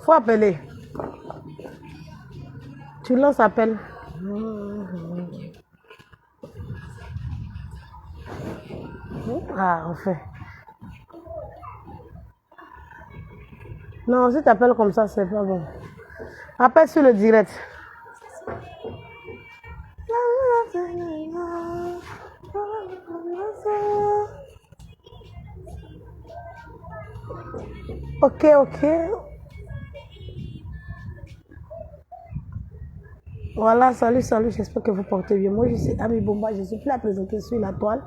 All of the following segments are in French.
Faut appeler. Tu lances appel. Ah, en fait. Non, si tu appelles comme ça, c'est pas bon. Appelle sur le direct. Ok. Voilà, salut, j'espère que vous portez bien. Moi, je suis Ami Bomba, je suis plus à présenter sur la toile.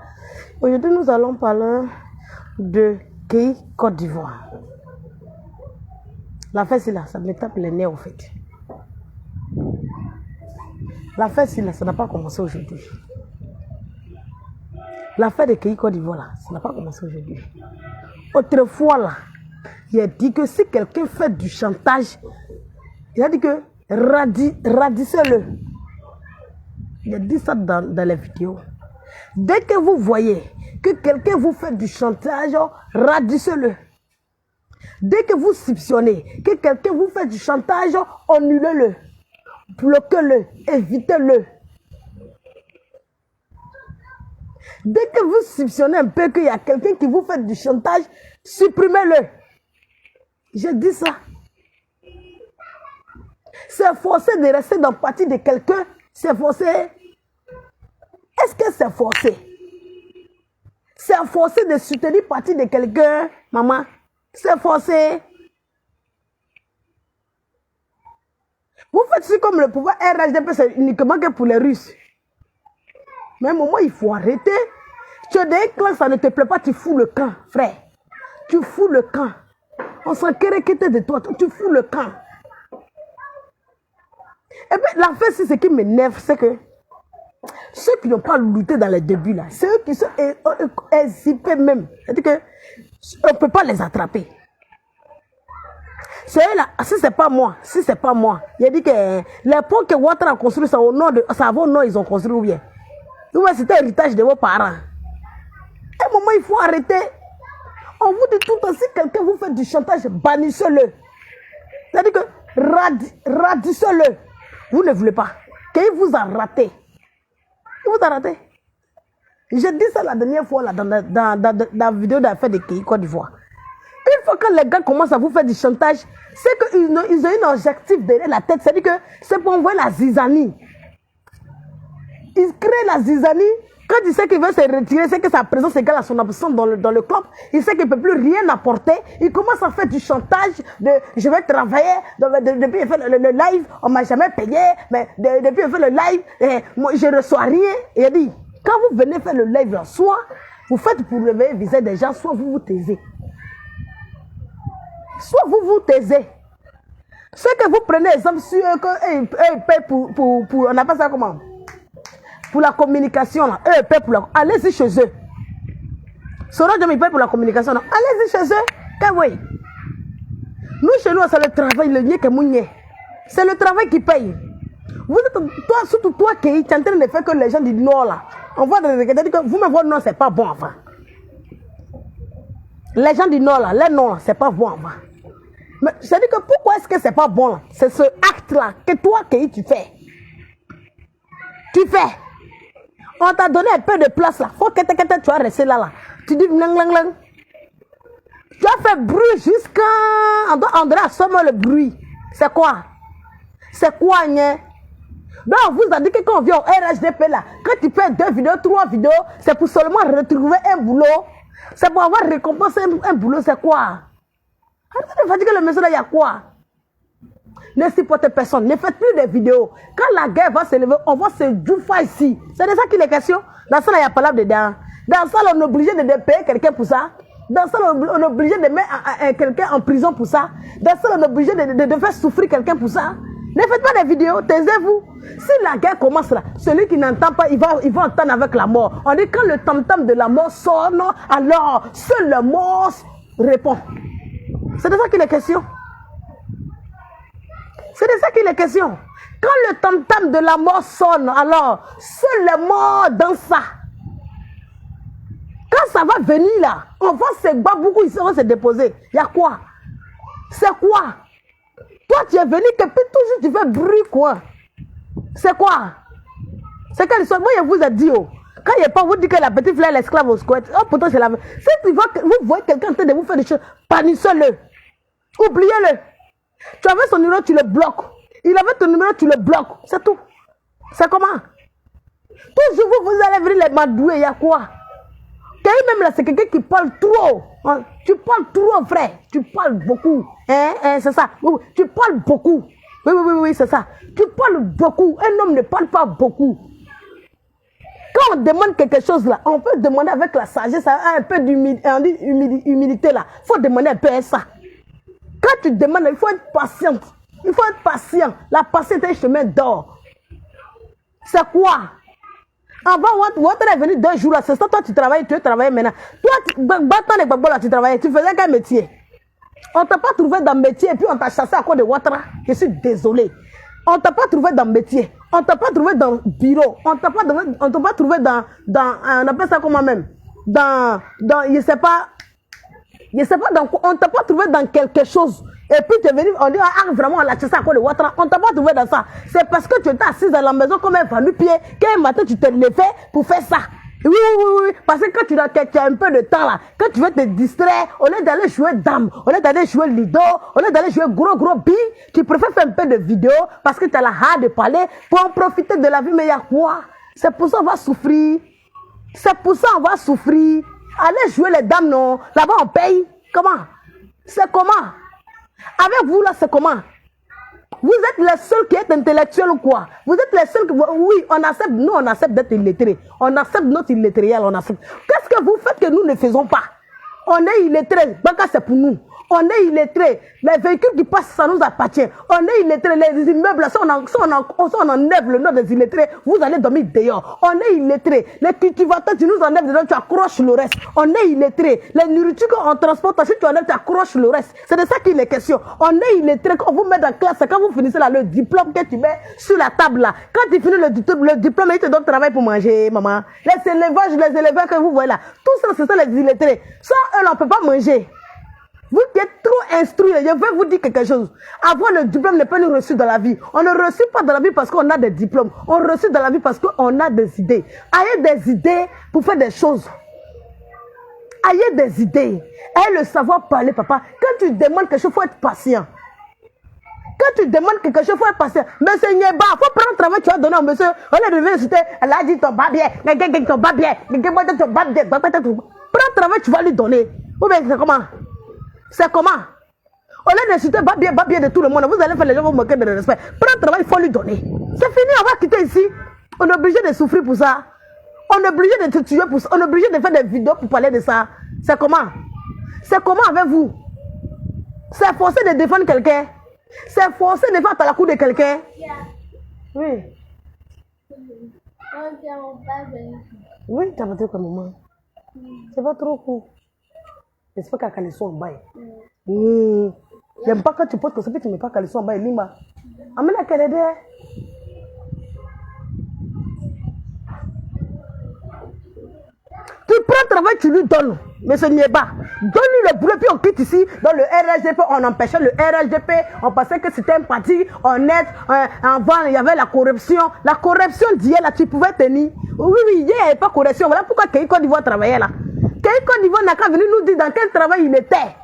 Aujourd'hui, nous allons parler de Kei Côte d'Ivoire. L'affaire, c'est là, ça me tape les nerfs, en fait. L'affaire, c'est là, ça n'a pas commencé aujourd'hui. L'affaire de Kei Côte d'Ivoire, là, ça n'a pas commencé aujourd'hui. Autrefois, là, il a dit que si quelqu'un fait du chantage, il a dit que radissez-le. Il a dit ça dans les vidéos. Dès que vous voyez que quelqu'un vous fait du chantage, radissez-le. Dès que vous soupçonnez que quelqu'un vous fait du chantage, annulez-le. Bloquez-le. Évitez-le. Dès que vous soupçonnez un peu qu'il y a quelqu'un qui vous fait du chantage, supprimez-le. J'ai dit ça. C'est forcé de rester dans le parti de quelqu'un. C'est forcé. Est-ce que c'est forcé? C'est forcé de soutenir le parti de quelqu'un, maman. C'est forcé. Vous faites ça comme le pouvoir RHDP, c'est uniquement que pour les Russes. Mais à un moment, il faut arrêter. Tu es dans un clan, ça ne te plaît pas, tu fous le camp, frère. Tu fous le camp. On s'en quitter de toi, tu fous le camp. Et bien, l'affaire, c'est ce qui m'énerve, c'est que ceux qui n'ont pas lutté dans les débuts, là, c'est eux qui sont hésipés même. C'est-à-dire qu'on ne peut pas les attraper. C'est eux là, si c'est pas moi, il a dit que les ponts que Ouattara a construits, ça va au nom, ils ont construit ou bien. C'était l'héritage de vos parents. À un moment, il faut arrêter. On vous dit tout le temps, si quelqu'un vous fait du chantage, bannissez-le. C'est-à-dire que radissez-le. Vous ne voulez pas. Qu'il vous a raté. Il vous a raté. J'ai dit ça la dernière fois là, dans la vidéo d'affaires de Kei Côte d'Ivoire. Une fois que les gars commencent à vous faire du chantage, c'est qu'ils ont un objectif derrière la tête. C'est-à-dire que c'est pour envoyer la zizanie. Ils créent la zizanie. Quand il sait qu'il veut se retirer, c'est que sa présence égale à son absence dans le club. Il sait qu'il ne peut plus rien apporter. Il commence à faire du chantage de je vais travailler. Depuis qu'il fait le live, on ne m'a jamais payé. Mais depuis qu'il fait le live, moi, je ne reçois rien. Et il dit, quand vous venez faire le live, là, soit vous faites pour lever viser des gens, soit vous vous taisez. Soit vous vous taisez. Ce que vous prenez exemple sur eux, ils paient pour, on appelle ça comment? Pour la communication, là. Eux, ils paient pour la... Allez-y chez eux. Soron Diom, ils paient pour la communication, là. Allez-y chez eux. Que oui. Nous, chez nous, c'est le travail, le nier que mounier. C'est le travail qui paye. Vous êtes, toi, surtout toi qui es en train de faire que les gens du Nord là, on voit des regarder que vous-même votre nom c'est pas bon enfin. Les gens du Nord là, les noms là, c'est pas bon enfin. Mais je dis que pourquoi est-ce que c'est pas bon là? C'est ce acte là que toi qui tu fais. Tu fais. On t'a donné un peu de place là. Faut que tu vas rester là. Tu dis lang lang lang. Tu as fait bruit jusqu'à... On doit assommer le bruit. C'est quoi? C'est quoi, né? Donc, vous avez dit que quand on vient au RHDP là, quand tu fais 2 vidéos, 3 vidéos, c'est pour seulement retrouver un boulot. C'est pour avoir récompensé un boulot, c'est quoi? Arrêtez de fatiguer le monsieur là, il y a quoi? Ne supportez personne, ne faites plus de vidéos. Quand la guerre va se lever, on va se jouer ici. C'est de ça qu'il est question. Dans ça, il y a pas là dedans. Dans ça, on est obligé de payer quelqu'un pour ça. Dans ça, on est obligé de mettre quelqu'un en prison pour ça. Dans ça, on est obligé de faire souffrir quelqu'un pour ça. Ne faites pas de vidéos, taisez-vous. Si la guerre commence là, celui qui n'entend pas, il va entendre avec la mort. On dit quand le tam-tam de la mort sonne, alors seul le mort répond. C'est de ça qu'il est question. C'est de ça qu'il est question. Quand le tam-tam de la mort sonne, alors seul le mort dans ça. Quand ça va venir là, on va se battre beaucoup, ils vont se déposer. Il y a quoi? C'est quoi? Toi, tu es venu que toujours tu fais bruit quoi? C'est quoi? C'est quelle histoire? Moi, je vous ai dit, oh, quand il n'y a pas, vous dites que la petite fleur est l'esclave au squat. Oh, pourtant, c'est la... Si vous voyez quelqu'un en train de vous faire des choses, panissez-le. Oubliez-le. Tu avais son numéro, tu le bloques. Il avait ton numéro, tu le bloques. C'est tout. C'est comment? Toujours vous allez venir les madouer, il y a quoi? Même là, c'est quelqu'un qui parle trop. Hein? Tu parles trop, frère. Tu parles beaucoup. C'est ça. Tu parles beaucoup. Oui, c'est ça. Tu parles beaucoup. Un homme ne parle pas beaucoup. Quand on demande quelque chose là, on peut demander avec la sagesse, un peu d'humilité là. Il faut demander un peu ça. Quand tu demandes, il faut être patient. Il faut être patient. La patience est un chemin d'or. C'est quoi? Avant, votre est venu 2 jours là, c'est ça, toi tu travailles, tu veux travailler maintenant. Toi, tu travaillais, tu faisais quel métier? On t'a pas trouvé dans le métier et puis on t'a chassé à cause de Ouattara. Je suis désolé. On t'a pas trouvé dans le métier. On t'a pas trouvé dans le bureau. On t'a pas trouvé dans, on appelle ça comment même? Dans, je sais pas, dans quoi. On t'a pas trouvé dans quelque chose. Et puis tu es venu, on dit, ah vraiment, on l'a chassé à cause de Ouattara. On t'a pas trouvé dans ça. C'est parce que tu étais assise à la maison comme un vanu-pied, qu'un matin tu te levais pour faire ça. Oui. Parce que quand tu as un peu de temps là, quand tu veux te distraire, au lieu d'aller jouer dame, au lieu d'aller jouer lido, au lieu d'aller jouer gros billes, tu préfères faire un peu de vidéo parce que tu as la hâte de parler pour en profiter de la vie. Mais il y a quoi? C'est pour ça qu'on va souffrir. C'est pour ça qu'on va souffrir. Allez jouer les dames, non. Là-bas, on paye. Comment? C'est comment? Avec vous, là, c'est comment? Vous êtes les seuls qui êtes intellectuels ou quoi? Vous êtes les seuls qui... Oui, on accepte d'être illettrés. On accepte notre illettriel, on accepte. Qu'est-ce que vous faites que nous ne faisons pas? On est illettrés. Baka, c'est pour nous. On est illettrés. Les véhicules qui passent, ça nous appartient. On est illettrés. Les immeubles, si on enlève le nom des illettrés, vous allez dormir dehors. On est illettrés. Les cultivateurs, tu nous enlèves dedans, tu accroches le reste. On est illettrés. Les nourritures qu'on transporte, si tu enlèves, tu accroches le reste. C'est de ça qu'il est question. On est illettrés. Quand vous mettez en classe, c'est quand vous finissez là, le diplôme que tu mets sur la table là. Quand tu finis le diplôme, il te donne travail pour manger, maman. Les éleveurs que vous voyez là. Tout ça, c'est ça les illettrés. Sans eux, on ne peut pas manger. Vous qui êtes trop instruits, je vais vous dire quelque chose. Avoir le diplôme n'est pas nous reçu dans la vie. On ne reçoit pas dans la vie parce qu'on a des diplômes. On reçoit dans la vie parce qu'on a des idées. Ayez des idées pour faire des choses. Ayez des idées. Ayez le savoir parler, papa. Quand tu demandes quelque chose, il faut être patient. Quand tu demandes quelque chose, il faut être patient. Monsieur Nyeba, il faut prendre le travail que tu as donné au monsieur. On est revenu citer, elle a dit ton bas bien, ton bas bien, ton bas bien. Prends le travail que tu vas lui donner. Ou bien c'est comment? C'est comment? Au lieu d'insulter bien de tout le monde, vous allez faire les gens vous moquer de respect. Prends le travail, il faut lui donner. C'est fini, on va quitter ici. On est obligé de souffrir pour ça. On est obligé de te tuer pour ça. On est obligé de faire des vidéos pour parler de ça. C'est comment? C'est comment avec vous? C'est forcé de défendre quelqu'un. C'est forcé de faire à la cour de quelqu'un. Oui. Oui, tu as battu comme maman. C'est pas trop court. J'espère qu'à Calisson en bas. J'aime pas quand tu portes comme ça, puis tu ne mets pas Calisson en bas. Lima. Amène à Canada. travail, tu lui donnes. Mais ce n'est pas. Donne-lui le boulot, puis on quitte ici. Dans le RHDP, on empêchait le RHDP. On pensait que c'était un parti honnête. Avant, il y avait la corruption. La corruption d'hier, là, tu pouvais tenir. Oui, hier, il n'y avait pas de corruption. Voilà pourquoi Kei Côte d'Ivoire travaillait là. Kei Côte d'Ivoire n'a qu'à venir nous dire dans quel travail il était.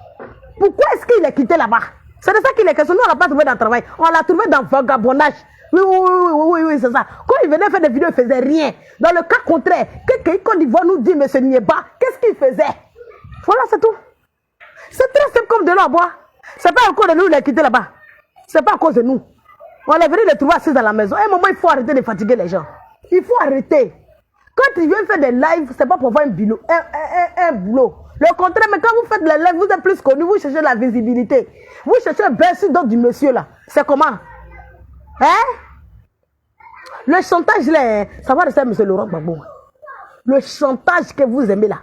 Pourquoi est-ce qu'il est quitté là-bas? C'est de ça qu'il est question. Nous, on l'a pas trouvé dans le travail. On l'a trouvé dans le vagabondage. Oui, c'est ça. Quand il venait faire des vidéos, il ne faisait rien. Dans le cas contraire, que Côte d'Ivoire nous dit, mais ce n'est pas, qu'est-ce qu'il faisait? Voilà, c'est tout. C'est très simple comme de l'eau à boire. Ce n'est pas à cause de nous, il a quitté là-bas. Ce n'est pas à cause de nous. On est venu les trouver assis dans la maison. À un moment, il faut arrêter de fatiguer les gens. Il faut arrêter. Quand il vient faire des lives, ce n'est pas pour voir un boulot. Un boulot. Le contraire, mais quand vous faites les lives, vous êtes plus connu, vous cherchez la visibilité. Vous cherchez un berceau d'autre du monsieur là. C'est comment? Hein? Le chantage là, ça va rester M. Laurent Gbagbo. Le chantage que vous aimez là,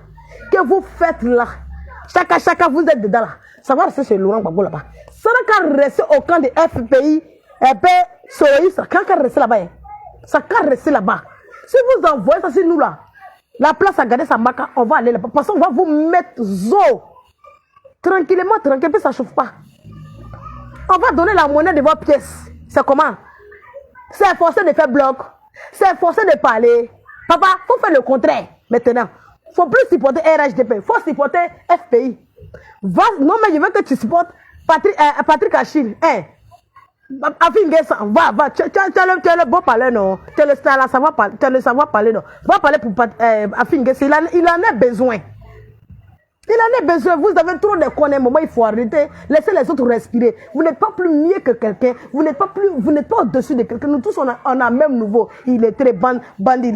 que vous faites là, chacun vous êtes dedans là, ça va rester chez Laurent Gbagbo là-bas. Ça n'a qu'à rester au camp de FPI, ça n'a qu'à rester là-bas. Ça n'a qu'à rester là-bas. Si vous envoyez ça sur nous là, la place à garder sa maca, on va aller là-bas. Parce qu'on va vous mettre zo. Tranquillement, puis ça ne chauffe pas. On va donner la monnaie de vos pièces. C'est comment? C'est forcé de faire bloc. C'est forcé de parler. Papa, il faut faire le contraire. Maintenant, il ne faut plus supporter RHDP. Il faut supporter FPI. Non, mais je veux que tu supportes Patrick Achille. Hein? Va. Tu as le bon parler, non? Tu as le savoir parler, non? Va parler pour Afingé. Il en a besoin. Il en a besoin. Vous avez trop de connaissances. Il faut arrêter. Laissez les autres respirer. Vous n'êtes pas plus mieux que quelqu'un. Vous n'êtes pas au-dessus de quelqu'un. Nous tous, on a même niveau. Il est très bandit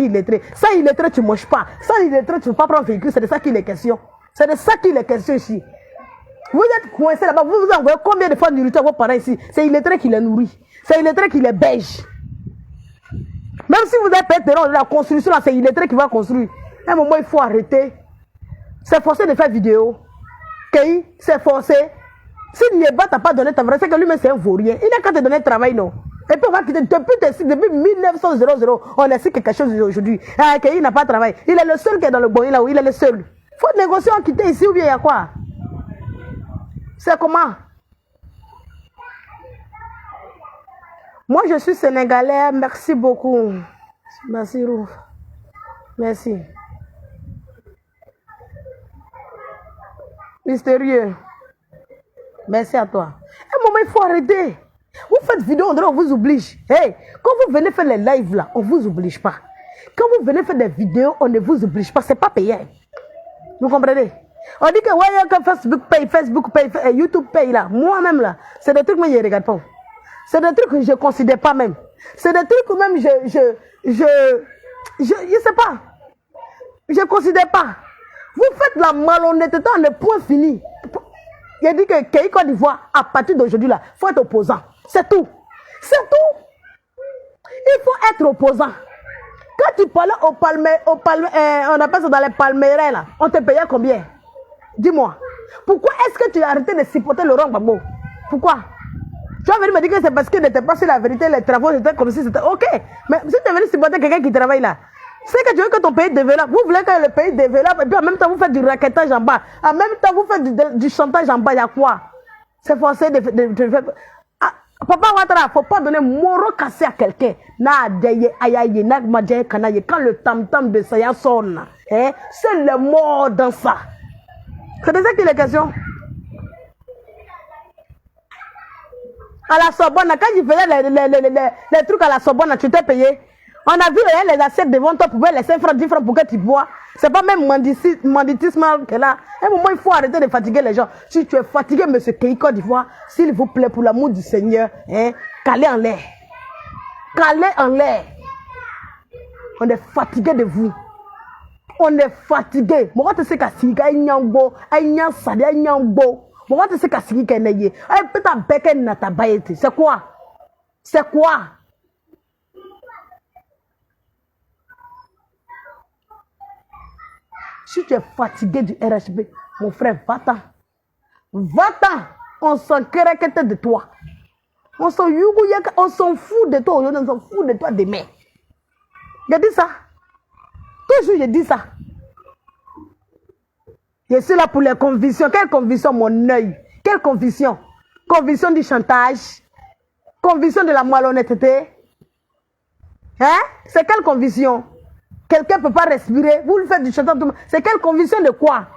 illettré. Ça, illettré, tu ne manges pas. Ça, illettré, tu ne peux pas prendre véhicule. C'est de ça qu'il est question. C'est de ça qu'il est question ici. Vous êtes coincé là-bas. Vous envoyez combien de fois de nourriture à vos parents ici? C'est illettré qui les nourrit. C'est illettré qui les beige. Même si vous avez payé la construction, c'est illettré qui va construire. À un moment, il faut arrêter. C'est forcé de faire vidéo. Okay? C'est forcé. Si Nieba t'a pas donné ta vraie, c'est que lui-même c'est un vaurien. Il n'a qu'à te donner le travail, non? Et puis on va quitter depuis 1900, on a su quelque chose aujourd'hui. Il n'a pas de travail. Il est le seul qui est dans le bon, il est le seul. Il faut négocier en quitter ici ou bien il y a quoi? C'est comment? Moi je suis sénégalais, merci beaucoup. Merci Rouf. Merci. Mystérieux. Merci à toi. Un moment, il faut arrêter. Vous faites vidéo, on vous oblige. Hey, quand vous venez faire les lives là, on ne vous oblige pas. Quand vous venez faire des vidéos, on ne vous oblige pas. Ce n'est pas payé. Vous comprenez? On dit que ouais, que Facebook paye, YouTube paye là. Moi-même là, c'est des trucs que je ne regarde pas. C'est des trucs que je ne considère pas même. C'est des trucs que même je sais pas. Je ne considère pas. Vous faites la malhonnêteté en est point fini. Il a dit que Kei Côte d'Ivoire, à partir d'aujourd'hui, il faut être opposant. C'est tout. C'est tout. Il faut être opposant. Quand tu parlais on appelle ça dans les palmerains, là, on te payait combien? Dis-moi. Pourquoi est-ce que tu as arrêté de supporter Laurent Gbagbo? Pourquoi? Tu vas venir me dire que c'est parce qu'il n'était pas sur la vérité, les travaux étaient comme si c'était... Ok, mais si tu es venu supporter quelqu'un qui travaille là, c'est que tu veux que ton pays développe. Vous voulez que le pays développe et puis en même temps vous faites du raquettage en bas. En même temps vous faites du chantage en bas. Il y a quoi? C'est forcé de faire... Papa Ouattara, il ne faut pas donner moro cassé à quelqu'un. Quand le tam-tam de Saya sonne, c'est le mort dans ça. C'est de ça qu'il est question. À la Sorbonne, quand je faisais les trucs à la Sorbonne, tu t'es payé. On a vu les assiettes devant toi pour les 5 francs, 10 francs pour que tu bois. C'est pas même banditisme que là. À un moment, il faut arrêter de fatiguer les gens. Si tu es fatigué, monsieur Kei Côte d'Ivoire, s'il vous plaît, pour l'amour du Seigneur, calez en l'air. Calez en l'air. On est fatigué de vous. On est fatigué. Moi, tu sais qu'à Siga, il y a un beau, il y a un sadi, il y a un beau. Moi, tu sais qu'à Siga, il y a un peu de bec n'a ta baïté. C'est quoi? C'est quoi? Si tu es fatigué du RHB, mon frère, va-t'en. Va-t'en. On s'en craquette de toi. On s'en fout de toi. On s'en fout de toi demain. J'ai dit ça. Toujours, je dis ça. Je suis là pour les convictions. Quelle conviction, mon œil? Quelle conviction? Conviction du chantage? Conviction de la malhonnêteté? Hein? C'est quelle conviction? Quelqu'un ne peut pas respirer. Vous le faites du chantage. C'est quelle conviction de quoi?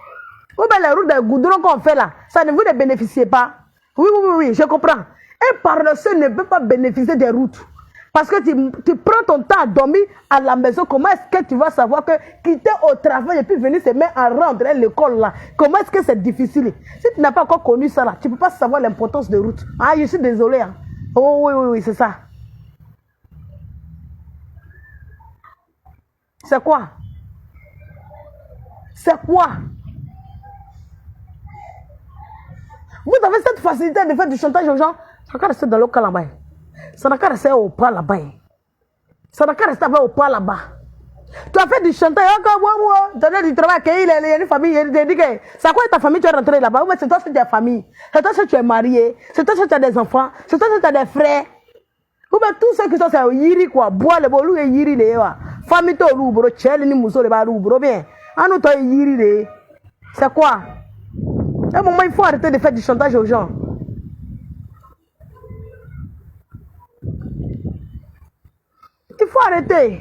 Ou bien les routes de goudron qu'on fait là, ça ne vous ne bénéficiez pas. Oui, je comprends. Un paresseux ne peut pas bénéficier des routes. Parce que tu prends ton temps à dormir à la maison. Comment est-ce que tu vas savoir que quitter au travail et puis venir se mettre en rendre à l'école là? Comment est-ce que c'est difficile? Si tu n'as pas encore connu ça là, tu ne peux pas savoir l'importance de route. Ah, je suis désolé. Hein. Oh oui, c'est ça. C'est quoi? C'est quoi? Vous avez cette facilité de faire du chantage aux gens. Ça n'a qu'à rester dans le cas là-bas. Ça n'a qu'à rester au pas là-bas. Ça n'a qu'à rester au pas là-bas. Tu as fait du chantage. Tu as du travail. Il y a une famille. C'est quoi ta famille? Tu es rentré là-bas. C'est toi que tu as famille. C'est toi que tu es marié. C'est toi que tu as des enfants. C'est toi que tu as des frères. Ou bien tous ceux qui sont c'est yiri quoi. Bois le bolou et yiri les wa. Famille to roubro. Tchel ni mousso le ba roubro bien. Anou to yiri les. C'est quoi? À un moment, il faut arrêter de faire du chantage aux gens. Il faut arrêter.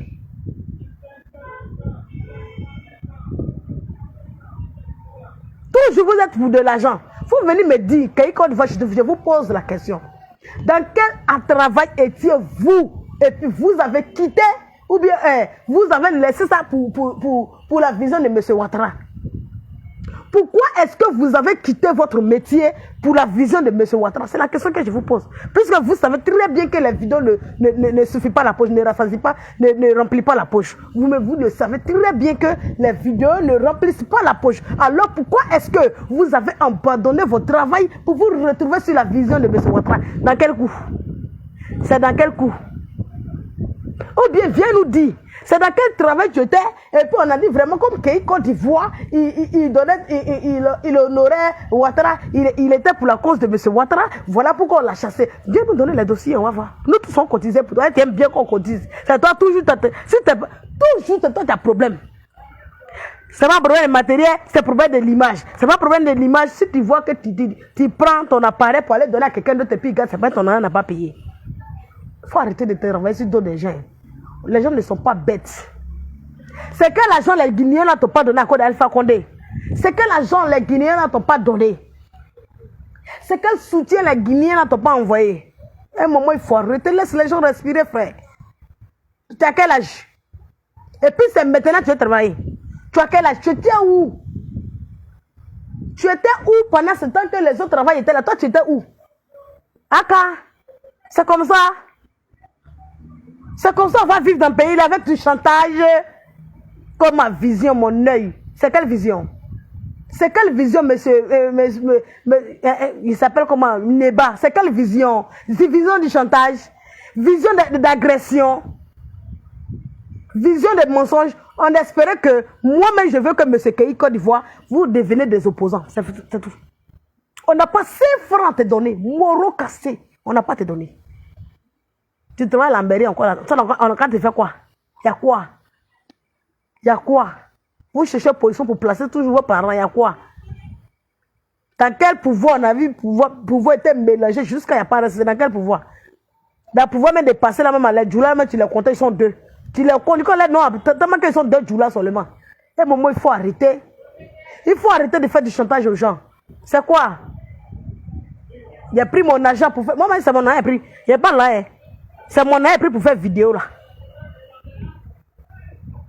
Toujours vous êtes pour de l'argent. Vous venez me dire, je vous pose la question. Dans quel travail étiez-vous? Et puis vous avez quitté, ou bien vous avez laissé ça pour la vision de M. Ouattara. Pourquoi est-ce que vous avez quitté votre métier pour la vision de M. Ouattara? C'est la question que je vous pose. Puisque vous savez très bien que les vidéos ne suffisent pas la poche, ne rassasient pas, ne remplissent pas la poche. Vous le savez très bien que les vidéos ne remplissent pas la poche. Alors pourquoi est-ce que vous avez abandonné votre travail pour vous retrouver sur la vision de M. Ouattara? Dans quel coup? C'est dans quel coup? Ou bien viens nous dire. C'est dans quel travail tu étais? Et puis on a dit vraiment comme Côte d'Ivoire, il honorait Ouattara, il était pour la cause de M. Ouattara. Voilà pourquoi on l'a chassé. Viens nous donner les dossiers, on va voir. Nous tous on cotisé pour toi. Tu aimes bien qu'on cotise. C'est toi toujours, toujours toi tu as problème. C'est pas problème de matériel, c'est problème de l'image. C'est pas problème de l'image. Si tu vois que tu prends ton appareil pour aller donner à quelqu'un d'autre et puis c'est pas ton argent n'a pas payé. Il faut arrêter de travailler sur d'autres gens. Les gens ne sont pas bêtes. C'est que l'argent les Guinéens n'ont pas donné à Côte d'Alpha Condé. C'est que l'argent les Guinéens n'ont pas donné. C'est quel soutien les Guinéens n'ont pas envoyé. À un moment, il faut arrêter. Laisse les gens respirer, frère. Tu as quel âge? Et puis c'est maintenant que tu veux travailler. Tu as quel âge? Tu étais où? Tu étais où pendant ce temps que les autres travailleurs étaient là? Toi, tu étais où? Aka? C'est comme ça? C'est comme ça qu'on va vivre dans le pays là avec du chantage. Comme ma vision, mon œil. C'est quelle vision? C'est quelle vision, monsieur? Il s'appelle comment? Neba. C'est quelle vision? C'est vision du chantage. Vision d'agression. Vision de mensonge. On espérait que moi-même, je veux que monsieur Kei Côte d'Ivoire, vous devenez des opposants. C'est tout. On n'a pas 5 francs à te donner. Moro cassé. On n'a pas à te donner. Tu travailles à l'Ambéry encore là. Quand tu fais quoi? Il y a quoi? Il y a quoi? Vous cherchez position pour placer toujours vos parents. Il y a quoi? Dans quel pouvoir on a vu pouvoir être mélangé jusqu'à il n'y a pas resté? Dans quel pouvoir? Dans le pouvoir même de passer là même à l'aide Djoula, même tu les comptes, ils sont 2. Tu les comptes, non, tellement qu'ils sont 2 Djoula seulement. Et à un moment, il faut arrêter. Il faut arrêter de faire du chantage aux gens. C'est quoi? Il a pris mon argent pour faire. Moi, c'est mon argent pris. Il n'y a pas là. C'est mon argent pris pour faire vidéo là.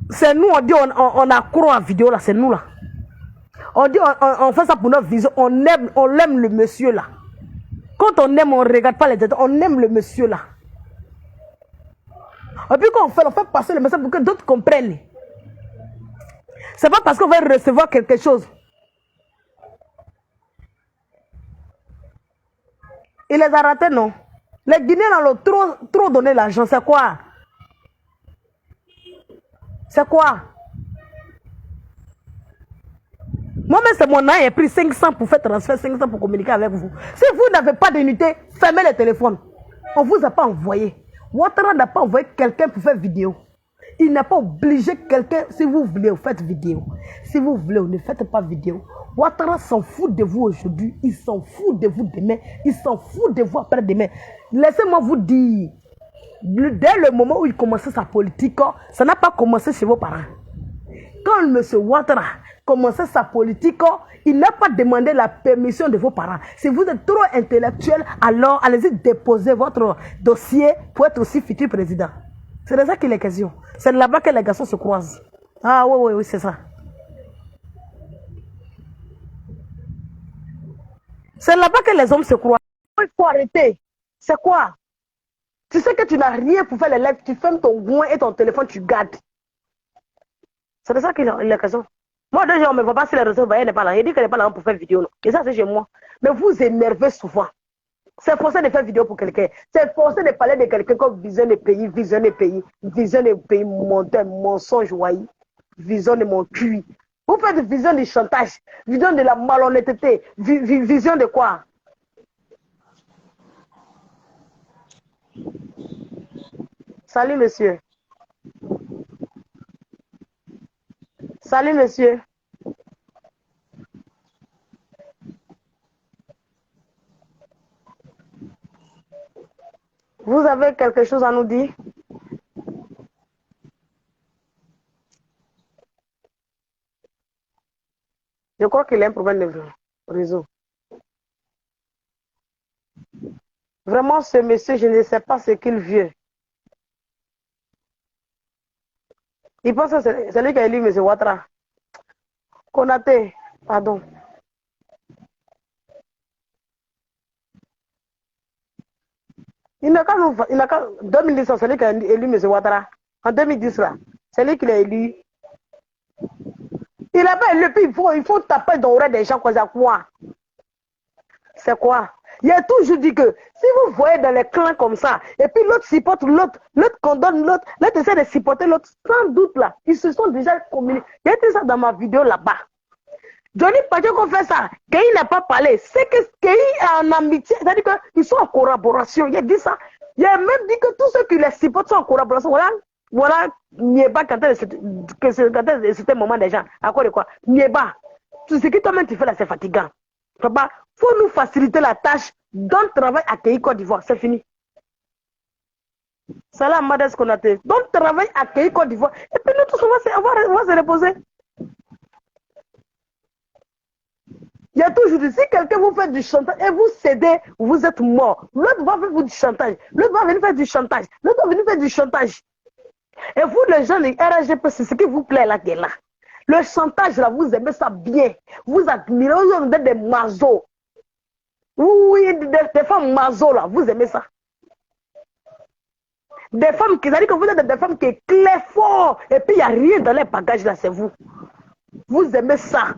C'est nous, on dit on accroît en vidéo là, c'est nous là. On dit on fait ça pour notre vision. On aime le monsieur là. Quand on aime, on ne regarde pas les détails. On aime le monsieur là. Et puis quand on fait passer le message pour que d'autres comprennent. C'est pas parce qu'on va recevoir quelque chose. Il les a ratés, non? Les Guinéens ont trop donné l'argent. C'est quoi? C'est quoi? Moi-même, c'est mon âge, j'ai pris 500 pour faire transfert, 500 pour communiquer avec vous. Si vous n'avez pas d'unité, fermez le téléphone. On ne vous a pas envoyé. Ouattara n'a pas envoyé quelqu'un pour faire vidéo. Il n'a pas obligé quelqu'un. Si vous voulez, vous faites vidéo. Si vous voulez, vous ne faites pas vidéo. Ouattara s'en fout de vous aujourd'hui, il s'en fout de vous demain, il s'en fout de vous après-demain. Laissez-moi vous dire, dès le moment où il commençait sa politique, ça n'a pas commencé chez vos parents. Quand M. Ouattara commençait sa politique, il n'a pas demandé la permission de vos parents. Si vous êtes trop intellectuel, alors allez-y déposer votre dossier pour être aussi futur président. C'est de ça qu'il est question. C'est là-bas que les garçons se croisent. Ah oui, c'est ça. C'est là-bas que les hommes se croisent. Il faut arrêter. C'est quoi? Tu sais que tu n'as rien pour faire les lettres, tu fermes ton coin et ton téléphone, tu gardes. C'est de ça qu'il est question. Moi, déjà, on ne me voit pas sur les réseaux, il n'est pas là. Il dit qu'il n'est pas là pour faire vidéo. Non. Et ça, c'est chez moi. Mais vous énervez souvent. C'est forcé de faire vidéo pour quelqu'un. C'est forcé de parler de quelqu'un comme visionne le pays, visionne le pays, visionne le pays, mensonge, voyez. Vision de mon cul. Vous faites vision du chantage, vision de la malhonnêteté, vision de quoi? Salut, monsieur. Salut, monsieur. Vous avez quelque chose à nous dire? Je crois qu'il y a un problème de réseau. Vraiment, ce monsieur, je ne sais pas ce qu'il veut. Il pense que c'est lui qui a élu M. Ouattara. Konaté, pardon. Il n'a qu'à 2010, c'est lui qui a élu M. Ouattara. En 2010, là, c'est lui qui l'a élu. Il n'a pas élu, puis il faut taper dans l'oreille des gens comme ça. Quoi? C'est quoi? Il a toujours dit que si vous voyez dans les clans comme ça, et puis l'autre supporte l'autre, l'autre condamne l'autre, l'autre essaie de supporter l'autre, sans doute là, ils se sont déjà communiqués. Il y a dit ça dans ma vidéo là-bas. Johnny Pacho qu'on fait ça, Kei n'a pas parlé, c'est que Kei est en amitié, c'est-à-dire qu'ils sont en collaboration. Il a dit ça. Il a même dit que tous ceux qui les supportent sont en collaboration. Voilà, Nieba quand c'était un moment déjà. À quoi de quoi? Nieba, tout ce que toi-même tu fais là, c'est fatigant. Il faut nous faciliter la tâche d'un travail à Kei Côte d'Ivoire. C'est fini. Salam Mades Konaté. D'un travail à Kei Côte d'Ivoire. Et puis nous tous, on va se reposer. Il y a toujours dit, si quelqu'un vous fait du chantage et vous cédez, vous êtes mort. L'autre va faire du chantage. L'autre va venir faire du chantage. L'autre va venir faire du chantage. Et vous, les gens, les RGP, c'est ce qui vous plaît là, qui est là. Le chantage, là, vous aimez ça bien. Vous admirez, vous êtes des mazos. Oui, des femmes mazos, là, vous aimez ça. Des femmes qui, c'est-à-dire que vous êtes des femmes qui éclairent fort. Et puis, il n'y a rien dans les bagages, là, c'est vous. Vous aimez ça.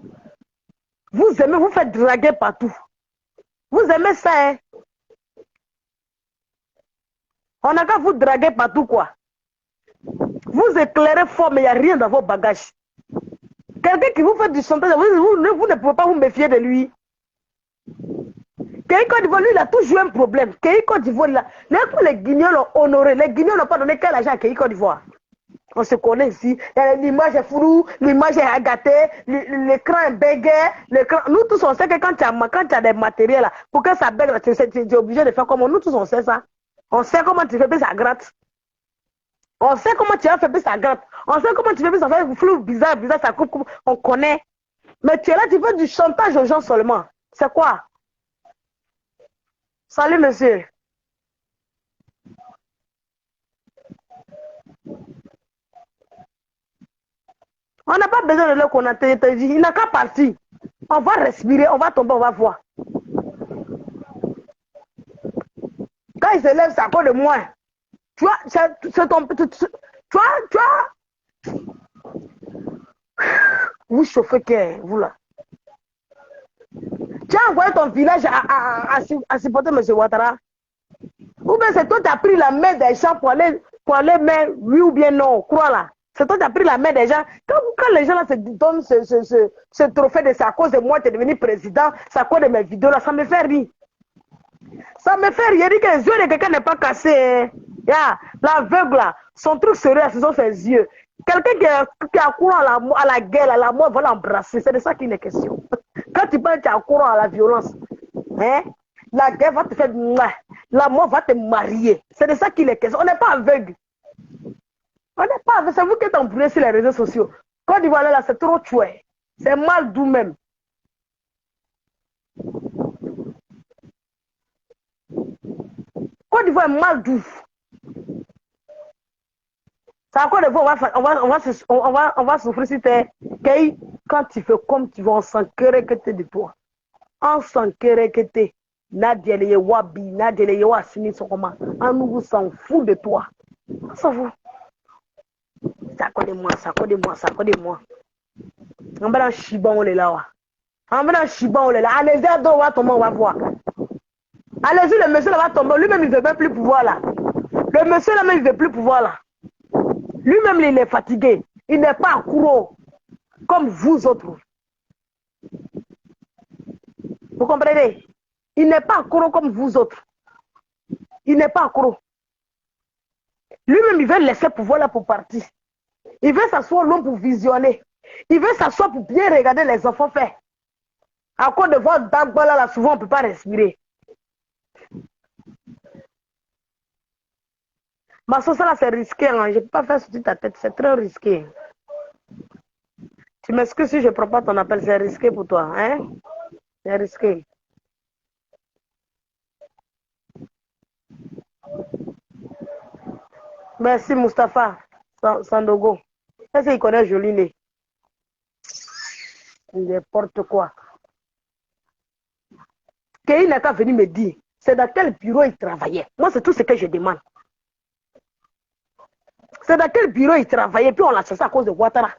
Vous aimez vous faire draguer partout. Vous aimez ça, hein? On n'a qu'à vous draguer partout, quoi. Vous éclairez fort, mais il n'y a rien dans vos bagages. Quelqu'un qui vous fait du chantage, vous ne pouvez pas vous méfier de lui. Kei Côte d'Ivoire, lui, il a toujours un problème. Kei Côte d'Ivoire, les Guinéens l'ont honoré. Les Guinéens n'ont pas donné quel argent à Kei Côte d'Ivoire. On se connaît ici. L'image est floue, l'image est gâtée, l'écran est bégué. Nous tous, on sait que quand tu as des matériels, là, pour que ça bègue, tu es obligé de faire comment. Nous tous, on sait ça. On sait comment tu fais, puis ça gratte. On sait comment tu as fait, puis ça gratte. On sait comment tu fais, puis ça fait flou, bizarre, ça coupe. On connaît. Mais tu es là, tu fais du chantage aux gens seulement. C'est quoi? Salut, monsieur. On n'a pas besoin de le connaître. Il n'a qu'à partir. On va respirer, on va tomber, on va voir. Quand il se lève, c'est à cause de moi. Tu vois, c'est ton... Tu vois. Vous chauffez qui, vous là. Tu as envoyé ton village à supporter M. Ouattara. Ou bien c'est toi qui as pris la main des gens pour aller mettre oui ou bien non. Crois là. C'est toi qui as pris la main des gens. Quand les gens là se donnent ce trophée de c'est à cause de moi, tu es devenu président, c'est à cause de mes vidéos là, ça me fait rire. Ça me fait rire. Il dit que les yeux de quelqu'un n'est pas cassé. Yeah. L'aveugle là, son truc serait, ce sont ses yeux. Quelqu'un qui a couru à la guerre, à la mort, va l'embrasser. C'est de ça qu'il est question. Quand tu penses en courant à la violence, hein, la guerre va te faire... La mort va te marier. C'est de ça qu'il est question. On n'est pas aveugle. On n'est pas aveugle. C'est vous qui êtes embrouillés sur les réseaux sociaux. Côte d'Ivoire, là, c'est trop tué. C'est mal doux même. Côte d'Ivoire est mal doux. C'est à Côte d'Ivoire, on va souffrir si t'es... Quand tu fais comme tu veux, on s'enquête de toi. On s'enquête. Nadia le wabi, Nadia le wasini sokoma. On nous s'en fout de toi. On s'en fout. Ça connaît moi, ça connaît moi, ça connaît moi. On va dans Chiban, on est là. On va dans Chiban, on est là. Allez-y, on va tomber, on va voir. Allez-y, le monsieur là va tomber. Lui-même, il ne veut même plus pouvoir là. Le monsieur là, même, il ne veut plus pouvoir là. Lui-même, il est fatigué. Il n'est pas accro comme vous autres. Vous comprenez? Il n'est pas accro comme vous autres. Il n'est pas accro. Lui-même, il veut laisser pouvoir là pour partir. Il veut s'asseoir long pour visionner. Il veut s'asseoir pour bien regarder les enfants faire. À cause de votre Dagba là, souvent, on ne peut pas respirer. Ma sauce là, c'est risqué. Hein. Je ne peux pas faire sortir ta tête. C'est très risqué. Tu m'excuses si je ne prends pas ton appel. C'est risqué pour toi. Hein? C'est risqué. Merci, Mustapha Sandogo. Est-ce qu'il connaît Joliné? N'importe quoi. Qu'il n'a qu'à venir me dire, c'est dans quel bureau il travaillait. Moi, c'est tout ce que je demande. C'est dans quel bureau il travaillait, puis on l'a chassé à cause de Ouattara.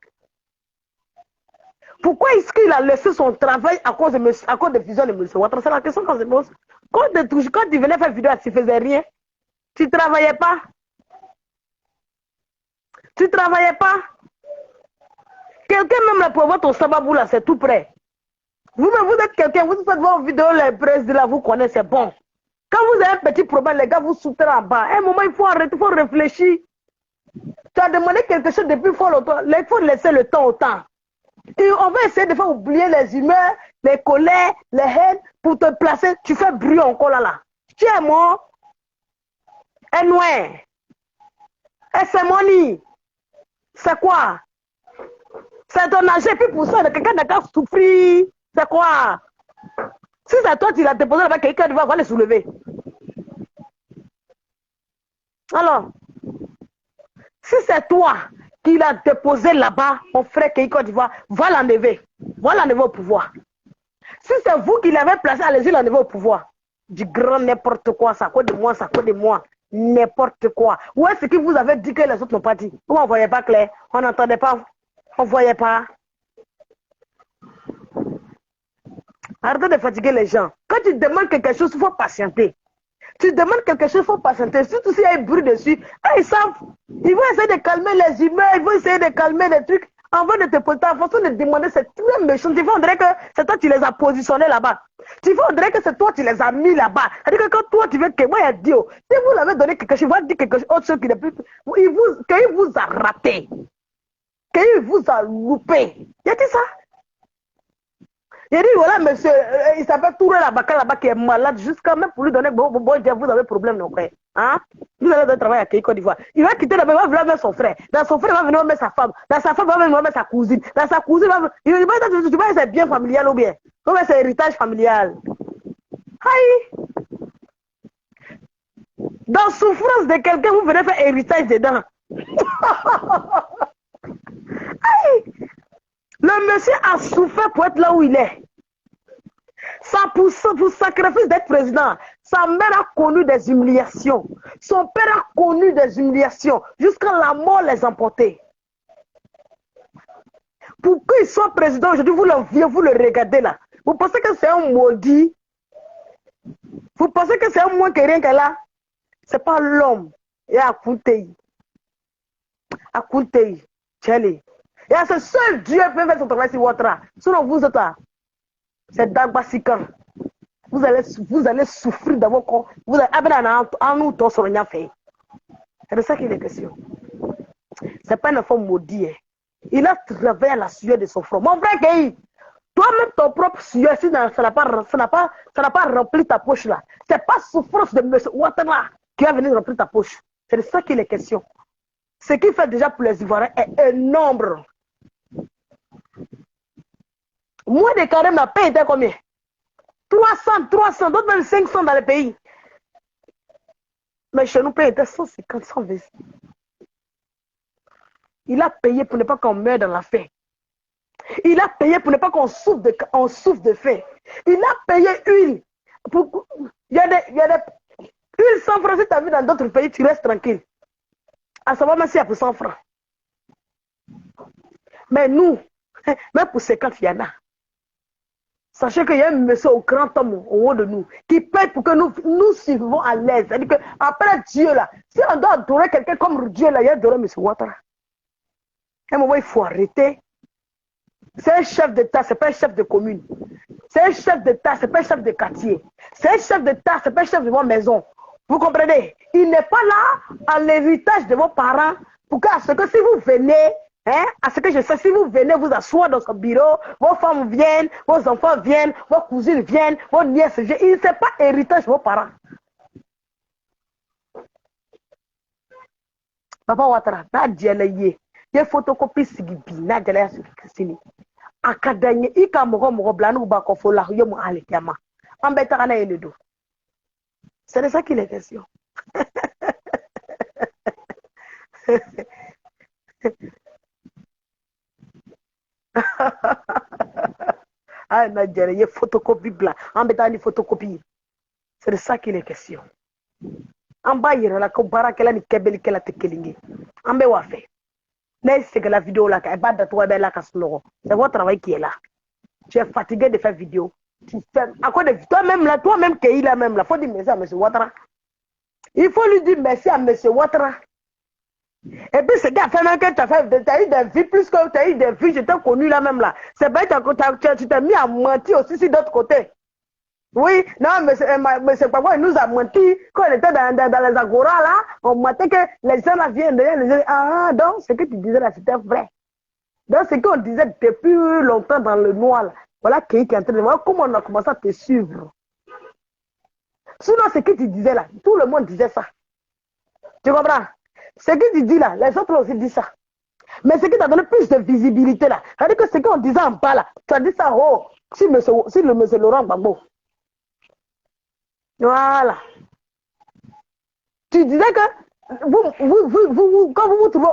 Pourquoi est-ce qu'il a laissé son travail à cause de fusion de M. Ouattara? C'est la question qu'on se pose. Quand tu venais faire vidéo, tu ne faisais rien. Tu ne travaillais pas. Tu ne travaillais pas. Quelqu'un même là pour voir ton sababou là, c'est tout prêt. Vous-même, vous êtes quelqu'un, vous faites vos vidéos, les présidents là, vous connaissez, c'est bon. Quand vous avez un petit problème, les gars, vous soutenez en bas. À un moment, il faut arrêter, il faut réfléchir. Tu as demandé quelque chose depuis fort longtemps. Il faut laisser le temps au temps. Et on va essayer de faire oublier les humeurs, les colères, les haines pour te placer. Tu fais bruit encore là. Tu es mort. Et noir. Et c'est mon nid. C'est quoi? C'est ton âge. Et puis pour ça, quelqu'un n'a souffrir. C'est quoi? Si c'est toi, tu l'as déposé là-bas, quelqu'un va le soulever. Alors, si c'est toi qui l'as déposé là-bas, mon frère Keïko d'Ivoire, va l'enlever. Va l'enlever au pouvoir. Si c'est vous qui l'avez placé, allez-y l'enlever au pouvoir. Du grand n'importe quoi, ça coûte de moi, ça coûte de moi. N'importe quoi. Où est-ce que vous avez dit que les autres n'ont pas dit? Vous on ne voyait pas clair, on n'entendait pas, on ne voyait pas. Arrêtez de fatiguer les gens. Quand tu demandes quelque chose, il faut patienter. Tu demandes quelque chose, il faut patienter. Surtout s'il y a un bruit dessus, ils savent. Ils vont essayer de calmer les humeurs, ils vont essayer de calmer les trucs. Avant de te poser ta façon de demander, c'est très méchant. Tu vois, on dirait que c'est toi qui les as positionnés là-bas. Tu vois, on dirait que c'est toi qui les as mis là-bas. C'est-à-dire que quand toi, tu veux que moi, il dit, si vous l'avez donné quelque chose, il va dire quelque chose autre chose qui n'est plus. Qu'il vous a raté. Qu'il vous a loupé. Il a dit ça. Il dit, voilà, monsieur, il s'appelle Touré là-bas qui est malade, jusqu'à même pour lui donner, bon, Dieu, vous avez problème, non, frère. Hein? Vous allez travailler à Côte d'Ivoire. Il va quitter là-bas, il va venir mettre son frère. Dans son frère, il va venir mettre sa femme. Dans sa femme, il va venir mettre sa cousine. Dans sa cousine, il va dire, tu vois, c'est bien familial ou bien? Ou bien c'est héritage familial. Aïe! Dans souffrance de quelqu'un, vous venez faire héritage dedans. Aïe! Le monsieur a souffert pour être là où il est. Ça pour sacrifice d'être président. Sa mère a connu des humiliations. Son père a connu des humiliations. Jusqu'à la mort les emporter. Pour qu'il soit président aujourd'hui, vous l'enviez, vous le regardez là. Vous pensez que c'est un maudit? Vous pensez que c'est un moins que rien qu'elle a? C'est pas l'homme. Et à Koutei. À Koutei. Tchèli. Et à ce seul Dieu peut faire son travail sur votre. Sinon vous êtes c'est Dagba Sikan. Vous allez souffrir dans vos corps. Vous allez en nous tous sur le fait. C'est de ça qu'il est question. C'est pas une enfant maudit. Il a travaillé à la sueur de son front. Mon frère Kei, Toi-même, ton propre sueur, ça n'a pas rempli ta poche là. C'est pas souffrance de M. Ouattara qui va venir remplir ta poche. C'est de ça qu'il est question. Ce qu'il fait déjà pour les Ivoiriens est énorme. Moins de carême, la paix était combien? 300, d'autres même 500 dans le pays. Mais chez nous, paye était 150, 120. Il a payé pour ne pas qu'on meure dans la faim. Il a payé pour ne pas qu'on souffre de faim. Il a payé huile. Il y a des huile 100 francs. Si tu as vu dans d'autres pays, tu restes tranquille. À savoir même si il y a pour 100 francs. Mais nous, même pour 50, il y en a. Sachez qu'il y a un monsieur au grand homme au haut de nous qui paye pour que nous suivons à l'aise. C'est-à-dire qu'après Dieu, là, si on doit adorer quelqu'un comme Dieu, là, il y a adorer M. Ouattara. À un moment, il faut arrêter. C'est un chef d'État, ce n'est pas un chef de commune. C'est un chef d'État, ce n'est pas un chef de quartier. C'est un chef d'État, ce n'est pas un chef de votre maison. Vous comprenez? Il n'est pas là à l'héritage de vos parents pour qu'à ce que si vous venez, à ce que je sais, si vous venez vous asseoir dans son bureau, vos femmes viennent, vos enfants viennent, vos cousines viennent, vos nièces viennent. Il ne sait pas héritage de vos parents. Papa Ouattara, il y a photocopie sigibi, n'a pas de Christine. Akadanye, il y a un blanc ou bakofo la rue, moi, allez, yama. En bêta, on a le dos. C'est de ça qu'il est question. Ah, il y a photocopie blanc. En bêta, il y a photocopie. C'est de ça qu'il est question. En bas, il y a la compara qu'elle a ni kebeli qu'elle a te kelingi. En bas, on fait. C'est que la vidéo là, c'est votre travail qui est là. Tu es fatigué de faire vidéo. Tu fais, à quoi de toi-même là, toi-même qui est là même là, faut dire merci à M. Ouattara. Il faut lui dire merci à M. Ouattara. Et puis c'est gars, que tu as eu des vies plus que tu as eu des vies, je t'ai connu là même là. C'est pas que tu t'es mis à mentir aussi sur d'autre côté. Oui, non, mais c'est pas quoi, il nous a menti quand on était dans les agora là, on mentait que les gens là viennent derrière les gens. Ah, donc ce que tu disais là, c'était vrai. Donc ce qu'on disait depuis longtemps dans le noir là, voilà qui est en train de voir comment on a commencé à te suivre. Sinon, ce que tu disais là, tout le monde disait ça. Tu comprends? Ce que tu dis là, les autres aussi disent ça. Mais ce qui t'a donné plus de visibilité là, c'est-à-dire que ce qu'on disait en bas là, tu as dit ça haut, si le monsieur Laurent Gbagbo. Voilà. Tu disais que quand vous vous trouvez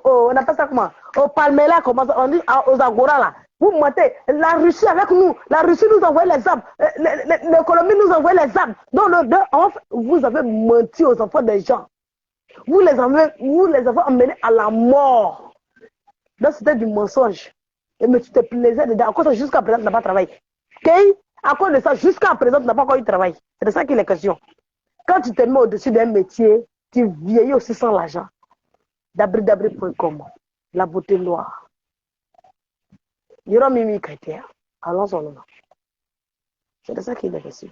on appelle ça comment? Au Palmela, comment on dit, aux Agora là. Vous mentez. La Russie avec nous. La Russie nous envoie les armes. L'économie nous envoie les armes. Donc, vous avez menti aux enfants des gens. Vous les avez emmenés à la mort. Donc, c'était du mensonge. Mais tu te plaisais dedans. À cause de ça, jusqu'à présent, tu n'as pas travaillé. Okay? À cause de ça, jusqu'à présent, tu n'as pas encore eu de travail. C'est de ça qu'il est question. Quand tu te mets au-dessus d'un métier, tu vieillis aussi sans l'argent. Dabri.com, la beauté noire. Il y aura Mimi Chrétien. Allons en nom. C'est de ça qu'il est question.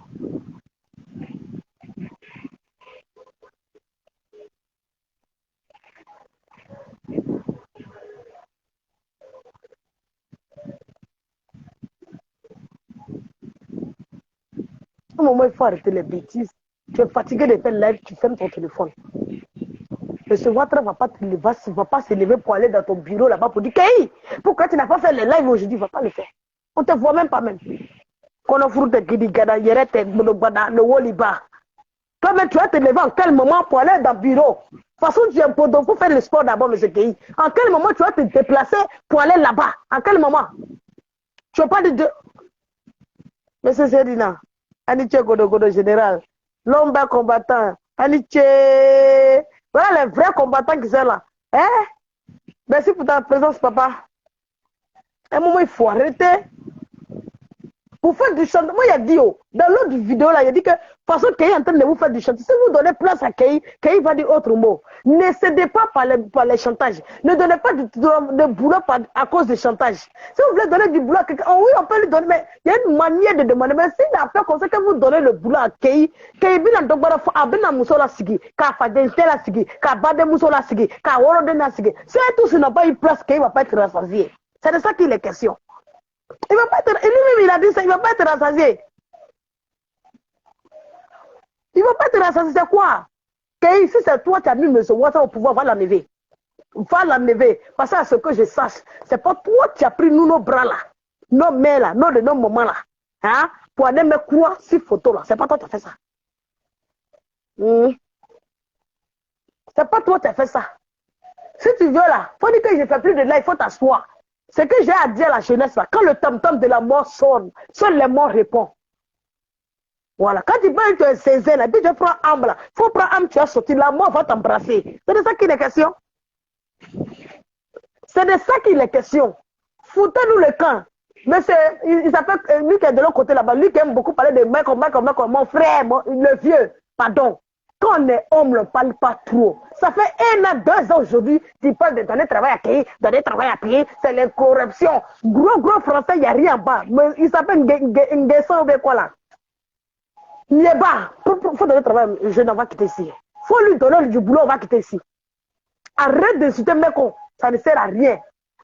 À un moment, il faut arrêter les bêtises. Tu es fatigué de faire live, tu fermes ton téléphone. Monsieur Ouattara ne va pas se lever pour aller dans ton bureau là-bas pour dire Kei, pourquoi tu n'as pas fait le live aujourd'hui? Il ne va pas le faire. On ne te voit même pas même. Toi-même, tu vas te lever en quel moment pour aller dans le bureau? De toute façon, tu es pour faire le sport d'abord, monsieur Kei. En quel moment tu vas te déplacer pour aller là-bas? En quel moment? Tu ne vas pas dire. Monsieur Sedina, Aniché Godo général, l'homme combattant, Aniché. Voilà les vrais combattants qui sont là. Merci pour ta présence, papa. À un moment, il faut arrêter. Pour faire du chantage, moi, il a dit, dans l'autre vidéo, là, il a dit que, parce que Kei est en train de vous faire du chantage. Si vous donnez place à Kei, Kei va dire autre mot. Ne cédez pas par les chantages. Ne donnez pas de boulot à cause du chantage. Si vous voulez donner du boulot à quelqu'un, oui, on peut lui donner, mais il y a une manière de demander. Mais si n'a pas comme ça que vous donnez le boulot à Kei, Kei bin en dogbara fo abina musola sigi, ka fadentela sigi, ka bade musola sigi, ka worode na sigi. Si tous n'ont pas eu place, Kei va pas être rassasié. C'est de ça qu'il est question. Il va pas être, lui-même il a dit ça, il va pas être rassasié. Il va pas être rassasié, c'est quoi? Que ici c'est toi qui as mis M. Ouattara au pouvoir, va l'enlever. Va l'enlever. Parce que à ce que je sache, c'est pas toi qui as pris nous nos bras là, nos mains là, nos moments là, hein, pour aller me croire sur photo là. C'est pas toi qui as fait ça. C'est pas toi qui as fait ça. Si tu veux là, faut dire que je ne fais plus de là, il faut t'asseoir. Ce que j'ai à dire à la jeunesse là, quand le tam-tam de la mort sonne, seul les morts répondent. Voilà, quand tu veux te saisir là, puis tu prends âme là, il faut prendre âme, tu as sorti, la mort va t'embrasser. C'est de ça qu'il est question. C'est de ça qu'il est question. Foutez-nous le camp. Mais il s'appelle, lui qui est de l'autre côté là-bas, lui qui aime beaucoup parler de mec, mon frère, le vieux, pardon. Quand on est homme, on ne parle pas trop. Ça fait 1 an, 2 ans aujourd'hui, tu parles de donner travail à payer, donner travail à payer, c'est la corruption. Gros français, il n'y a rien en bas. Mais il s'appelle Nguesson ou quoi là. Nieba, il faut donner travail, je n'en vais quitter ici. Il faut lui donner du boulot, on va quitter ici. Arrête de citer mes cons, ça ne sert à rien.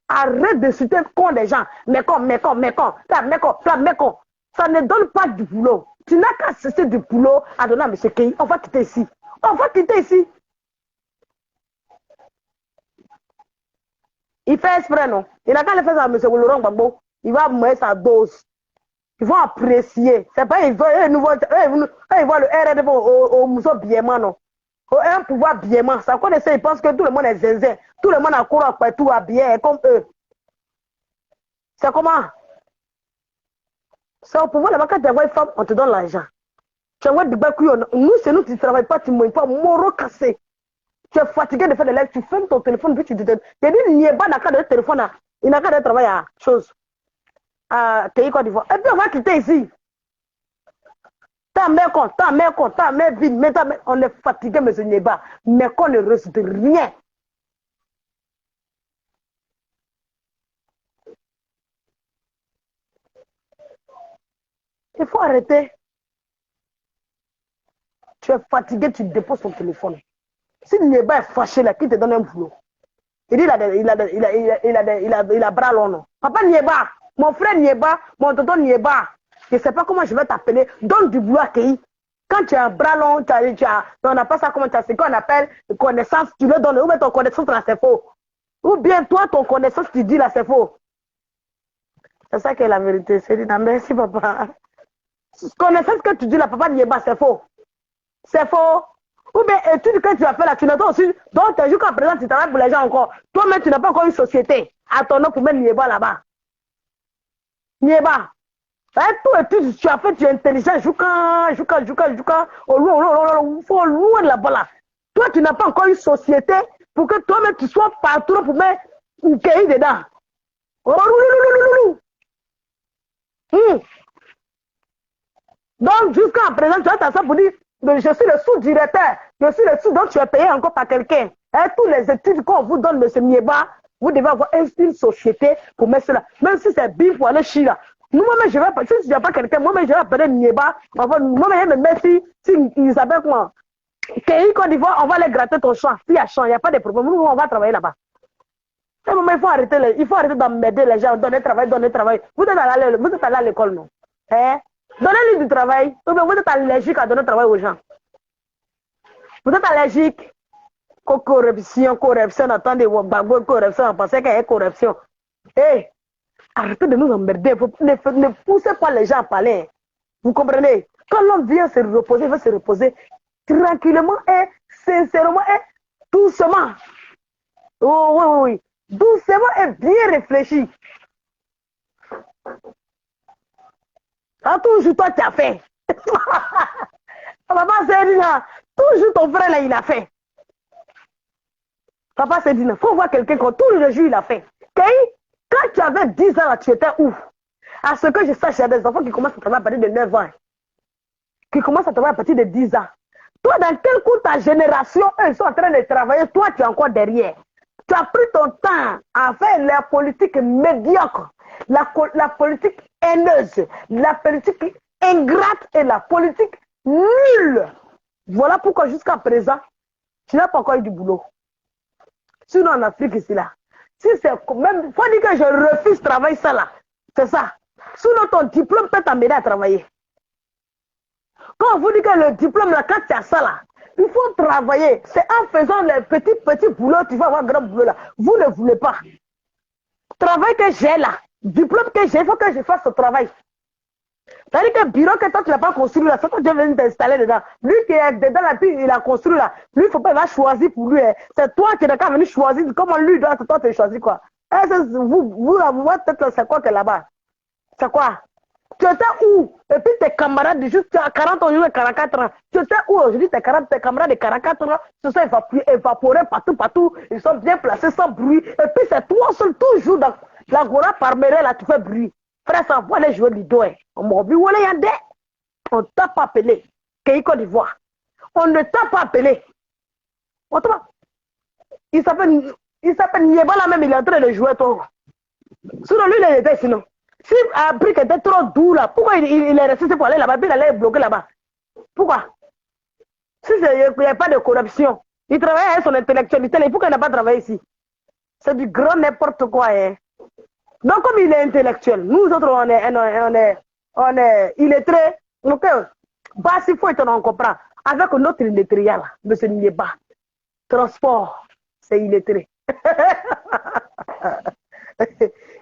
Arrête de citer con des gens. Mais con. Ça ne donne pas du boulot. Tu n'as qu'à cesser du boulot à donner à M. Kei. On va quitter ici. On va quitter ici. Il fait exprès, non? Il n'a qu'à le faire à M. Laurent Gbagbo. Il va mettre sa dose. Ils vont apprécier. C'est pas ils voient le RN au Mousso Biéman, non? Un pouvoir biéman. Ça connaissait, ils pensent que tout le monde est zinzin. Tout le monde a couru partout habillé comme eux. C'est comment? C'est au pouvoir là-bas, quand tu envoies une femme, on te donne l'argent. Tu envoies du bac, nous, c'est nous, tu ne travailles pas, tu ne pas, moro cassé. Tu es fatigué de faire des lives, tu fermes ton téléphone, puis tu te dis, il n'y a pas d'accord de téléphone là. Il n'a qu'à de travailler à chose. À Pays Côte d'Ivoire. Et puis on va quitter ici. Ta mère vide, on est fatigué, M. Nieba, mais qu'on ne réussit rien. Il faut arrêter. Tu es fatigué, tu déposes ton téléphone. Si Nieba est fâché, là, qui te donne un boulot? Il dit il a bras long, non? Papa Nieba, mon frère Nieba, mon tonton Nieba, je ne sais pas comment je vais t'appeler, donne du boulot à Kei. Quand tu as un bras long, on n'a pas ça, comment tu as ce qu'on appelle connaissance, tu le donnes, ou bien ton connaissance là, c'est faux. Ou bien toi, ton connaissance, tu dis là, c'est faux. C'est ça qui est la vérité. C'est dit, merci papa. Connaissance que tu dis là, papa Nieba, c'est faux. C'est faux. Ou bien études que tu as fait là, tu n'as pas aussi. Donc, jusqu'à présent, tu travailles pour les gens encore. Toi-même, tu n'as pas encore une société à ton nom pour mettre Nieba là-bas. Nieba. Tout études, tu as fait, tu es intelligent. Au loin là-bas là. Toi, tu n'as pas encore une société pour que toi-même, tu sois partout pour mettre une cahier dedans. Donc, jusqu'à présent, tu as ça pour dire, je suis le sous-directeur, je suis le sous, donc tu es payé encore par quelqu'un. Tous les études qu'on vous donne, M. Nieba, vous devez avoir une société pour mettre cela. Même si c'est bif pour aller chier là. Moi-même, je vais pas, si tu n'as pas quelqu'un, moi-même, je vais appeler Nieba. Moi-même, je vais me mettre si Isabelle, comment? Pays Côte d'Ivoire, on va aller gratter ton champ. S'il y a champ, il n'y a pas de problème. Nous, on va travailler là-bas. Il faut arrêter d'emmerder les gens, donner travail. Vous êtes allé à l'école, non? Donnez-lui du travail. Vous êtes allergique à donner travail aux gens. Vous êtes allergique. Corruption, attendez, corruption, on pensait qu'il y a corruption. Arrêtez de nous emmerder. Ne poussez pas les gens à parler. Vous comprenez? Quand l'homme vient se reposer, il va se reposer tranquillement et sincèrement et doucement. Oh, oui. Doucement et bien réfléchi. Toujours toi, tu as fait. Papa Sedina, toujours ton frère là, il a fait. Papa Sedina, il faut voir quelqu'un quand tout le jour il a fait. Quand tu avais 10 ans là, tu étais où? À ce que je sache, il y a des enfants qui commencent à travailler à partir de 9 ans. Qui commencent à travailler à partir de 10 ans. Toi, dans quel coup ta génération, eux, ils sont en train de travailler, toi, tu es encore derrière. Tu as pris ton temps à faire la politique médiocre, la politique haineuse, la politique ingrate et la politique nulle. Voilà pourquoi jusqu'à présent, tu n'as pas encore eu du boulot. Sinon en Afrique ici là, si c'est même, faut dire que je refuse de travailler ça là. C'est ça. Sinon, ton diplôme peut t'amener à travailler. Quand on vous dit que le diplôme, là, quand tu as ça, là, il faut travailler. C'est en faisant les petits boulots, tu vas avoir un grand boulot, là. Vous ne voulez pas. Travail que j'ai, là, diplôme que j'ai, il faut que je fasse ce travail. C'est-à-dire que le bureau que toi, tu n'as pas construit, là, c'est toi, tu viens venir t'installer dedans. Lui qui est dedans, là, puis il a construit, là. Lui, il faut pas, il va choisir pour lui. Hein. C'est toi qui n'as qu'à venir choisir. Comment lui doit, c'est toi qui choisis, quoi. Votre tête, c'est quoi que là-bas? C'est quoi? Tu étais où? Et puis tes camarades, juste tu as 40 ans, aujourd'hui 44 ans. Tu étais où aujourd'hui? Tes camarades de 44 ans se sont évaporés partout. Ils sont bien placés sans bruit. Et puis c'est toi seul, toujours dans la gora parmérée, là, tu fais bruit. Frère, ça voit les joueurs du dos. On m'a dit, on t'a pas appelé. Côte d'Ivoire. On ne t'a pas appelé. Il s'appelle Niébala même, il est en train de jouer toi. Sinon, lui, il était sinon. S'il a appris qu'il était trop doux là, pourquoi il est resté pour aller là-bas, puis il allait bloquer là-bas? Pourquoi? Si il n'y a pas de corruption, il travaille avec son intellectualité, pourquoi il n'a pas travaillé ici? C'est du grand n'importe quoi. Hein. Donc, comme il est intellectuel, nous autres, on est illettrés. Donc, bah, s'il faut, on comprend. Avec notre illettré là, mais ce n'est pas. Transport, c'est illettré.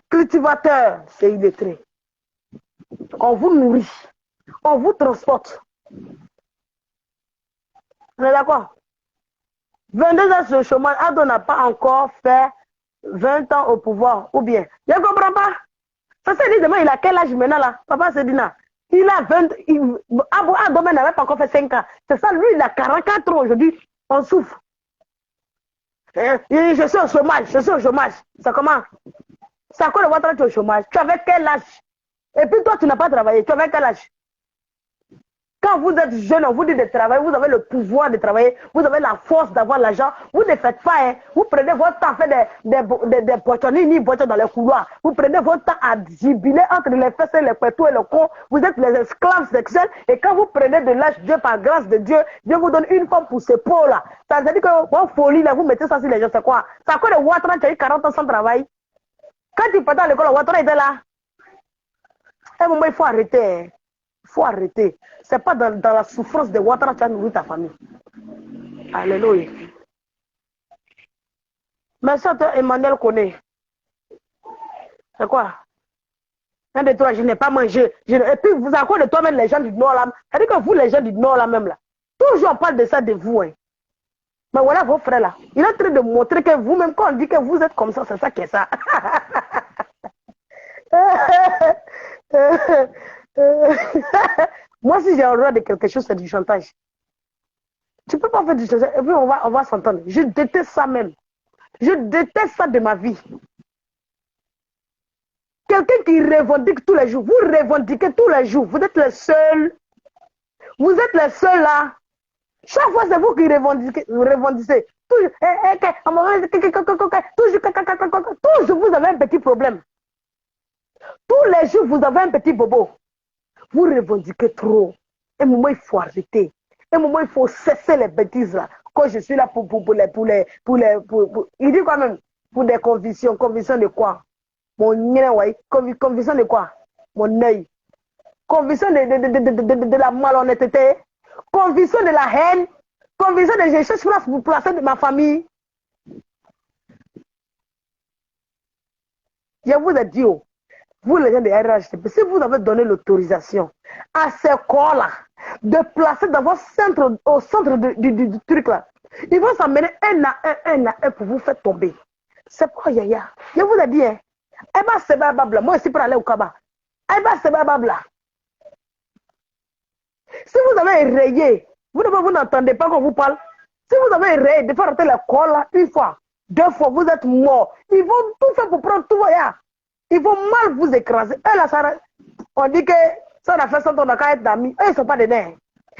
Cultivateur, c'est illettré. On vous nourrit, on vous transporte. On est d'accord? 22 ans de chômage, Ado n'a pas encore fait 20 ans au pouvoir, ou bien. Je ne comprends pas. Ça se dit demain, il a quel âge maintenant là? Papa Sedina, il a 20, Ado n'avait pas encore fait 5 ans. C'est ça, lui, il a 44 ans aujourd'hui, on souffre. Je suis au chômage, C'est comment? C'est à quoi le voir tu es au chômage? Tu avais quel âge? Et puis toi, tu n'as pas travaillé. Tu avais quel âge? Quand vous êtes jeune, on vous dit de travailler, vous avez le pouvoir de travailler, vous avez la force d'avoir l'argent. Vous ne faites pas, hein. Vous prenez votre temps à faire des poissonniers dans les couloirs. Vous prenez votre temps à jubiler entre les fesses, les pétous et le con. Vous êtes les esclaves sexuels. Et quand vous prenez de l'âge, Dieu, par grâce de Dieu, Dieu vous donne une femme pour ces peaux-là. Ça veut dire que votre folie, là, vous mettez ça sur les gens, c'est quoi? C'est à quoi de Ouattara, tu as eu 40 ans sans travail? Quand tu partais à l'école, Ouattara était là. À un moment, il faut arrêter. Il faut arrêter. Ce n'est pas dans la souffrance de Ouattara que tu as nourri ta famille. Alléluia. Mais ça, Emmanuel connaît. C'est quoi? Un de toi, je n'ai pas mangé. Et puis, vous avez quoi de toi-même, les gens du Nord là? C'est-à-dire que vous, les gens du Nord là même là, toujours on parle de ça de vous. Hein. Mais voilà vos frères là. Il est en train de montrer que vous-même, quand on dit que vous êtes comme ça, c'est ça qui est ça. Moi, si j'ai horreur de quelque chose, c'est du chantage. Tu ne peux pas faire du chantage. Et puis, on va s'entendre. Je déteste ça même. Je déteste ça de ma vie. Quelqu'un qui revendique tous les jours. Vous revendiquez tous les jours. Vous êtes les seuls. Vous êtes les seuls là. Chaque fois, c'est vous qui revendiquez. Toujours, toujours, vous avez un petit problème. Tous les jours, vous avez un petit bobo. Vous revendiquez trop. Un moment, il faut arrêter. Un moment, il faut cesser les bêtises là. Quand je suis là pour il dit quand même, pour des convictions. Convictions de quoi? Mon nez, conviction de quoi? Mon œil. Conviction de la malhonnêteté. Conviction de la haine. Conviction de je cherche place pour placer de ma famille. Je vous ai dit, vous les gens de RHTP, si vous avez donné l'autorisation à ces corps-là de placer dans votre centre, au centre du truc là, ils vont s'amener un à un pour vous faire tomber. C'est quoi, Yaya? Je vous ai dit, hein. Eh bien, c'est babla. Moi, aussi pour aller au Kaba. Eh bien, c'est babla. Si vous avez rayé, vous n'entendez pas quand vous parle. Si vous avez rayé, de faire rentrer la colle là, une fois, 2 fois, vous êtes mort. Ils vont tout faire pour prendre tout, voyage. Ils vont mal vous écraser. Et là, ça, on dit que ça, on a fait ça, on a qu'à être d'amis. Eux, ils ne sont pas des nains.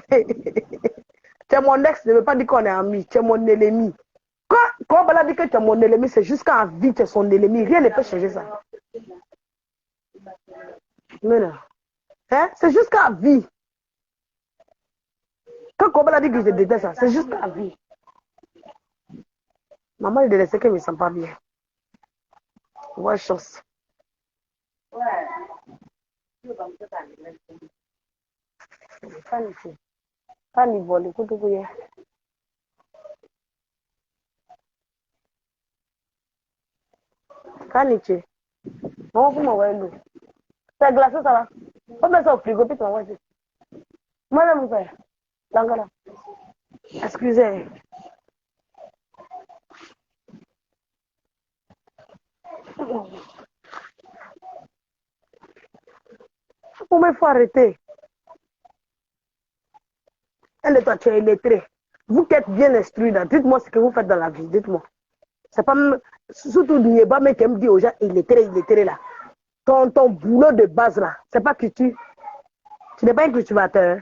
Tu es mon ex, ne veut pas dire qu'on est amis. Tu es mon ennemi. Quand on dit que tu es mon ennemi, c'est jusqu'à vie, tu es son ennemi. Rien ne peut changer ça. Non. Hein? C'est jusqu'à vie. Quand Kobala dit que je déteste ça, c'est jusqu'à vie. Maman, il a laissé qu'elle ne me sent pas bien. Ouais, chance. Kani vole kutukuye. Kaniche. On va voir l'eau. C'est glacé ça va. On met ça au frigo puis tu vas voir. Madame vous faire. Langala. Excusez. Comment il faut arrêter? Elle est toi, tu es illettré. Vous qui êtes bien instruit, dites-moi ce que vous faites dans la vie. Dites-moi. C'est pas surtout Nieba mais qui me dit aux gens illettré là. Ton boulot de base là, c'est pas que tu n'es pas un cultivateur.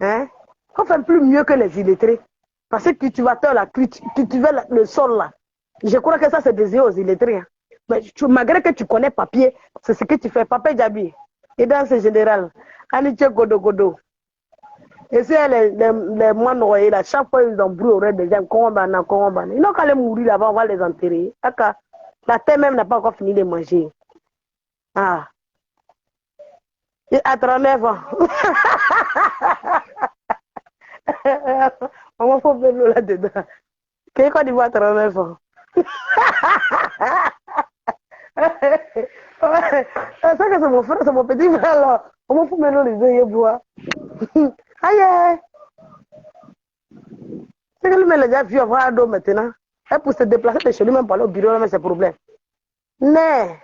Hein? On fait plus mieux que les illettrés. Parce que cultivateur là, cultiver le sol là. Je crois que ça c'est désiré aux illettrés. Hein. Mais malgré que tu connais papier, c'est ce que tu fais. Papier Djabi. Et dans ce général, Aniche Godo. Et c'est les moines noyés là, chaque fois ils embrouillent des gens, ils n'ont qu'à les mourir là-bas, on va les enterrer. La terre même n'a pas encore fini de manger. Ah. Et à 39 ans. On va faire l'eau là-dedans. Qu'est-ce qu'on dit à 39 ans? Ça que c'est mon frère, c'est mon petit frère là. On va faire l'eau les yeux bois. Aïe! C'est que lui-même, il a vu avoir un dos maintenant. Et pour se déplacer de chez lui, même pas aller au bureau, mais c'est problème. Mais,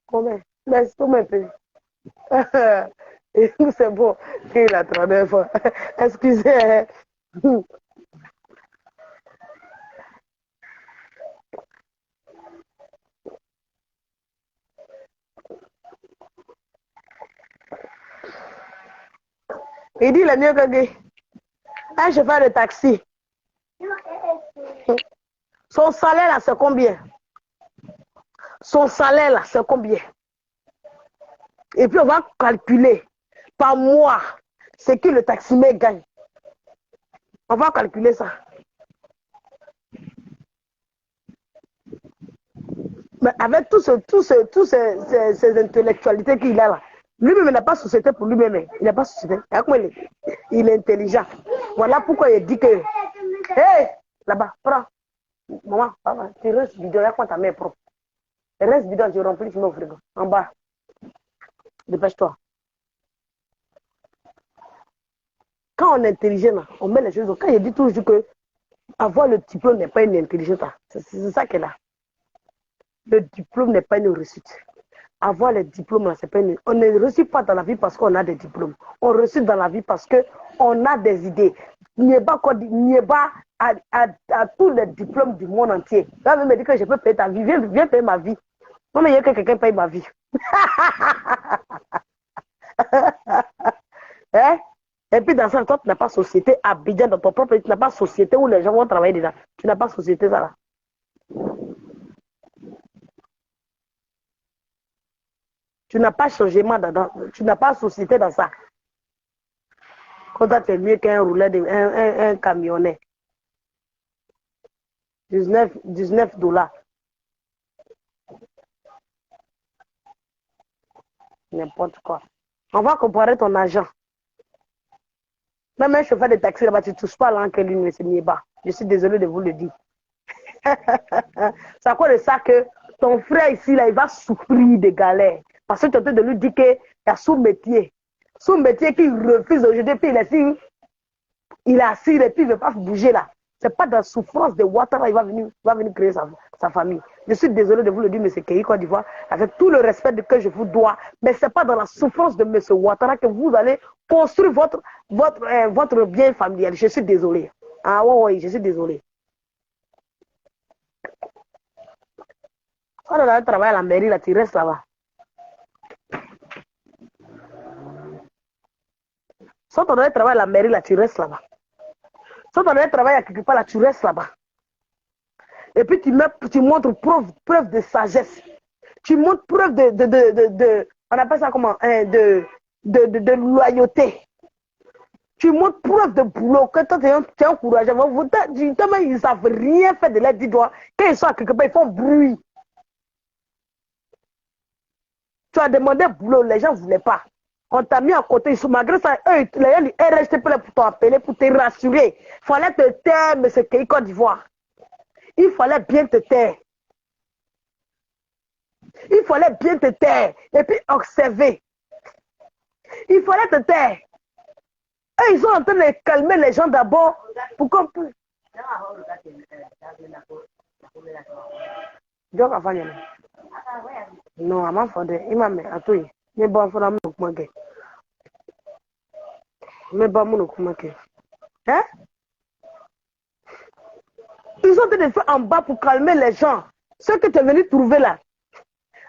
comment? Laisse-moi un peu. Et c'est bon, il a 39 ans. Excusez. Il dit le mieux que un chauffeur de taxi. Son salaire là, c'est combien? Son salaire là, c'est combien? Et puis on va calculer par mois ce que le taximètre gagne. On va calculer ça. Mais avec toutes ces intellectualités qu'il a là, lui-même n'a pas de société pour lui-même. Il n'a pas de société. Il est intelligent. Voilà pourquoi il dit que hé, là-bas, prends. Maman, papa, tu restes bidon, là quand ta main est propre. Reste bidon, je remplis, tu mets au frigo. En bas. Dépêche-toi. Quand on est intelligent, on met les choses. Quand il dit toujours que avoir le diplôme n'est pas une intelligence, c'est ça qu'elle a. Le diplôme n'est pas une réussite. Avoir les diplômes, c'est pas une... On ne réussit pas dans la vie parce qu'on a des diplômes. On réussit dans la vie parce qu'on a des idées. Nieba a tous les diplômes du monde entier. Là, me dit que je peux payer ta vie. Viens payer ma vie. Non, mais il y a que quelqu'un paye ma vie. Hein? Et puis dans ça, toi, tu n'as pas société à Abidjan dans ton propre pays. Tu n'as pas société où les gens vont travailler dedans. Tu n'as pas société, ça là. Tu n'as pas changement dedans. Tu n'as pas société dans ça. Quand tu es mieux qu'un rouleur, un camionnet. 19 dollars. N'importe quoi. On va comparer ton argent. Même un chauffeur de taxi là-bas, tu ne touches pas l'encre lui, mais c'est Nieba. Je suis désolé de vous le dire. C'est à cause de ça que ton frère ici, là, il va souffrir de galères. Parce que tu es en train de lui dire qu'il y a sous-métier. Sous-métier qu'il refuse aujourd'hui, puis il est assis et puis il ne veut pas bouger là. Ce n'est pas dans la souffrance de Ouattara, il va venir créer sa famille. Je suis désolé de vous le dire, M. Keï Côte d'Ivoire, avec tout le respect que je vous dois, mais ce n'est pas dans la souffrance de M. Ouattara que vous allez construire votre bien familial. Je suis désolé. Ah oui, je suis désolé. Quand on a travaillé à la mairie, là, tu restes là-bas. Quand on a travaillé à la mairie, là, tu restes là-bas. Quand on a travaillé à quelque part, là, tu restes là-bas. Et puis tu montres preuve de sagesse. Tu montres preuve on appelle ça comment? De loyauté. Tu montres preuve de boulot, que toi, tu es encourageant. Tellement ils ne savent rien faire de leurs 10 doigts. Quand ils sont à quelque part, ils font bruit. Tu as demandé boulot, les gens ne voulaient pas. On t'a mis à côté. Malgré ça, eux, les gens du RHTP pour t'appeler, pour te rassurer. Il fallait te taire, mais c'est pays Côte d'Ivoire. Il fallait bien te taire. Il fallait bien te taire. Et puis observer. Il fallait te taire. Et ils sont en train de calmer les gens d'abord pour qu'on puisse. Non, à ma fondé, il m'a mis à tout. Mais bon, il faut la manquer. Mais bon, mon manquer. Hein? Ils sont en train de faire en bas pour calmer les gens. Ceux que tu es venu trouver là.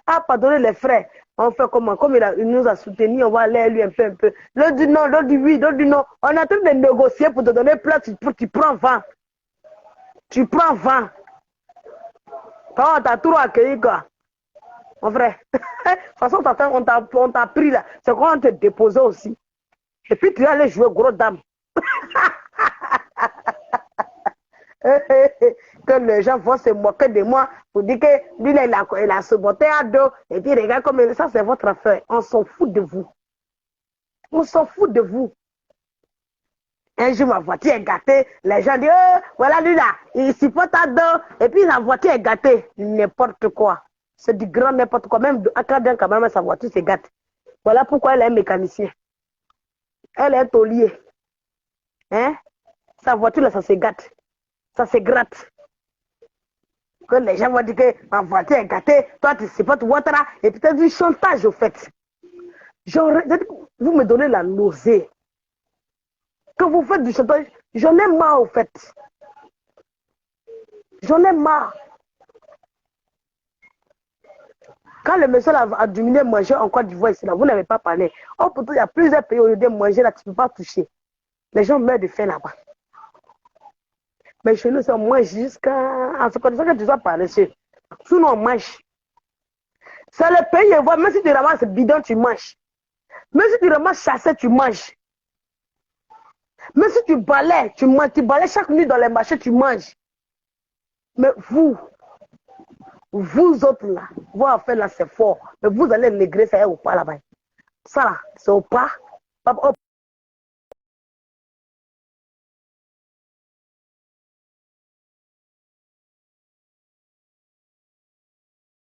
Ah, pardonner les frères. On fait comment? Comme il nous a soutenus, on va aller lui un peu. L'autre dit non, l'autre dit oui, l'autre dit non. On est en train de négocier pour te donner place. Tu prends 20. Tu prends 20. Quand on t'a trop accueilli, quoi. Mon frère. De toute façon, on t'a pris là. C'est quand on te déposait aussi. Et puis tu es allé jouer gros dame. Que les gens vont se moquer de moi pour dire que lui, il a saboté à dos. Et puis, regarde comme ça, c'est votre affaire. On s'en fout de vous. On s'en fout de vous. Un jour, ma voiture est gâtée. Les gens disent, oh, voilà lui là, il supporte à dos. Et puis, la voiture est gâtée. N'importe quoi. C'est du grand n'importe quoi. Même à quand même, sa voiture se gâte. Voilà pourquoi elle est mécanicien. Elle est taulier. Hein? Sa voiture là, ça se gâte. Ça se gratte. Que les gens vont dire que ma voiture est gâtée, toi tu supportes Ouattara, et peut-être du chantage au fait. Genre, vous me donnez la nausée. Quand vous faites du chantage, j'en ai marre au fait. J'en ai marre. Quand le monsieur a diminué manger en Côte d'Ivoire ici, là, vous n'avez pas parlé. Oh, pourtant, il y a plusieurs pays où il y a manger là, tu ne peux pas toucher. Les gens meurent de faim là-bas. Mais chez nous, on mange jusqu'à. En ce cas, que tu dois parler. Sinon, on mange. C'est le pays, même si tu ramasses bidon, tu manges. Même si tu ramasses chassé, tu manges. Même si tu balais, tu manges. Tu balais chaque nuit dans les marchés, tu manges. Mais vous autres là, vous avez fait là, c'est fort. Mais vous allez maigrir, ça est au pas là-bas. Ça là, c'est au pas.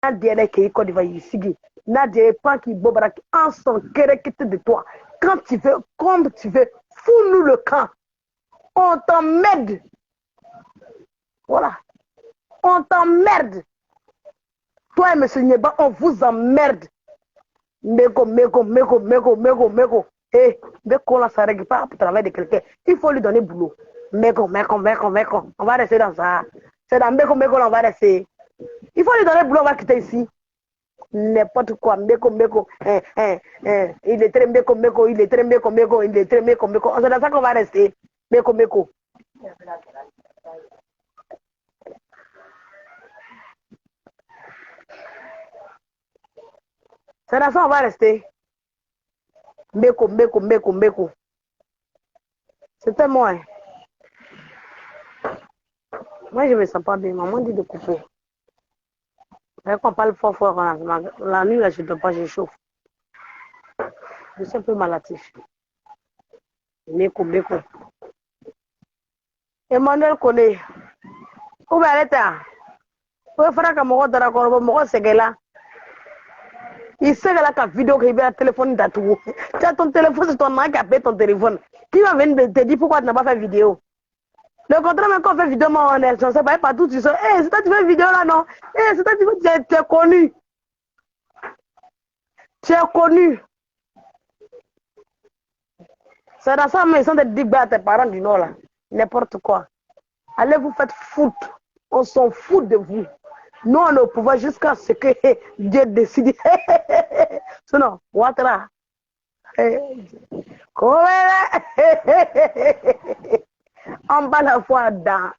Nadia qui Côte d'Ivoire ici, Nadia pas qui bobara en son kérékité de toi. Quand tu veux, fous-nous le camp. On t'emmerde. Voilà. On t'emmerde. Toi et M. Nieba, on vous emmerde. Meko. Eh, Meko là, ça ne règle pas pour travailler de quelqu'un. Il faut lui donner boulot. Meko. On va rester dans ça. C'est dans Meko là, on va rester. Il faut lui donner boulot, on va quitter ici. N'importe quoi, Meko. Il est très Meko. C'est dans ça qu'on va rester. Meko. C'est dans ça qu'on va rester. Meko. C'était moi. Moi, je ne me sens pas bien. Maman dit de couper. Quand on parle fort, la nuit, là, je ne peux pas, je chauffe. Je suis un peu malatif. Meko. Emmanuel connaît. Où va aller ta? Où est-ce que là? Il sait que là, ta vidéo qui est bien, téléphone d'atout. Tu as ton téléphone, c'est ton mari qui a payé ton téléphone. Qui va venir te dire pourquoi tu n'as pas fait vidéo? Le contraire, même quand on fait vidéo, on est censé pas partout, tu sais, c'est toi qui fais vidéo là, non? C'est toi qui fais, tu es connu. Tu es connu. C'est dans ça, mais ils sont des digues à tes parents du Nord là. N'importe quoi. Allez vous faites foutre. On s'en fout de vous. Nous, on est au pouvoir jusqu'à ce que Dieu décide. Sinon, Ouattara. En bas la fois dans.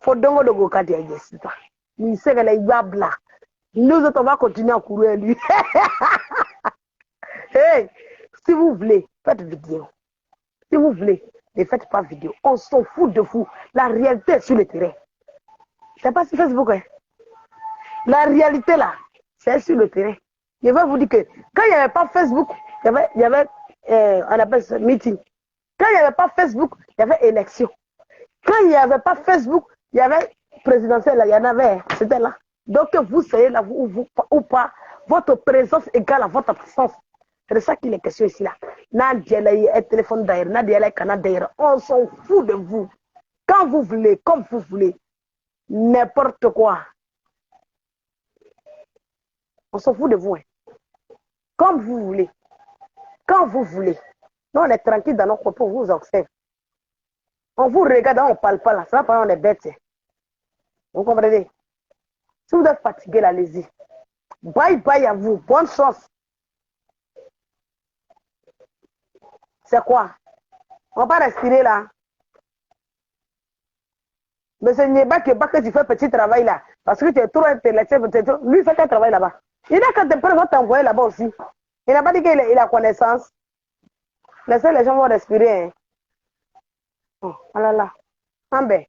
Faut donc le go kadia yesita. Il sait que les yabla. Nous autres, on va continuer à courir lui. Hey, si vous voulez, faites vidéo. Si vous voulez, ne faites pas vidéo. On s'en fout de vous. La réalité est sur le terrain. C'est pas sur Facebook. Hein. La réalité là, c'est sur le terrain. Je vais vous dire que quand il n'y avait pas Facebook, il y avait on appelle ça meeting. Quand il n'y avait pas Facebook, il y avait élection. Quand il n'y avait pas Facebook, il y avait présidentielle, il y en avait, c'était là. Donc que vous soyez là ou pas, votre présence égale à votre absence. C'est de ça qu'il est question ici là. Nadia a un téléphone d'ailleurs, Nadia a un canal d'ailleurs. On s'en fout de vous. Quand vous voulez, comme vous voulez, n'importe quoi. On s'en fout de vous. Hein. Comme vous voulez. Quand vous voulez. Nous, on est tranquille dans notre coin, on vous observe. On vous regarde, on ne parle pas là. Ça va pas, on est bêtes. Vous comprenez? Si vous êtes fatigué, allez-y. Bye bye à vous. Bonne chance. C'est quoi? On ne va pas respirer là. Mais ce n'est pas que tu fais petit travail là. Parce que tu es trop intellectuel. Lui, fait un travail là-bas. Il a quand même va t'envoyer là-bas aussi. Il n'a pas dit qu'il a connaissance. Laissez les gens vont respirer. Hein. Oh, voilà là. Ambe.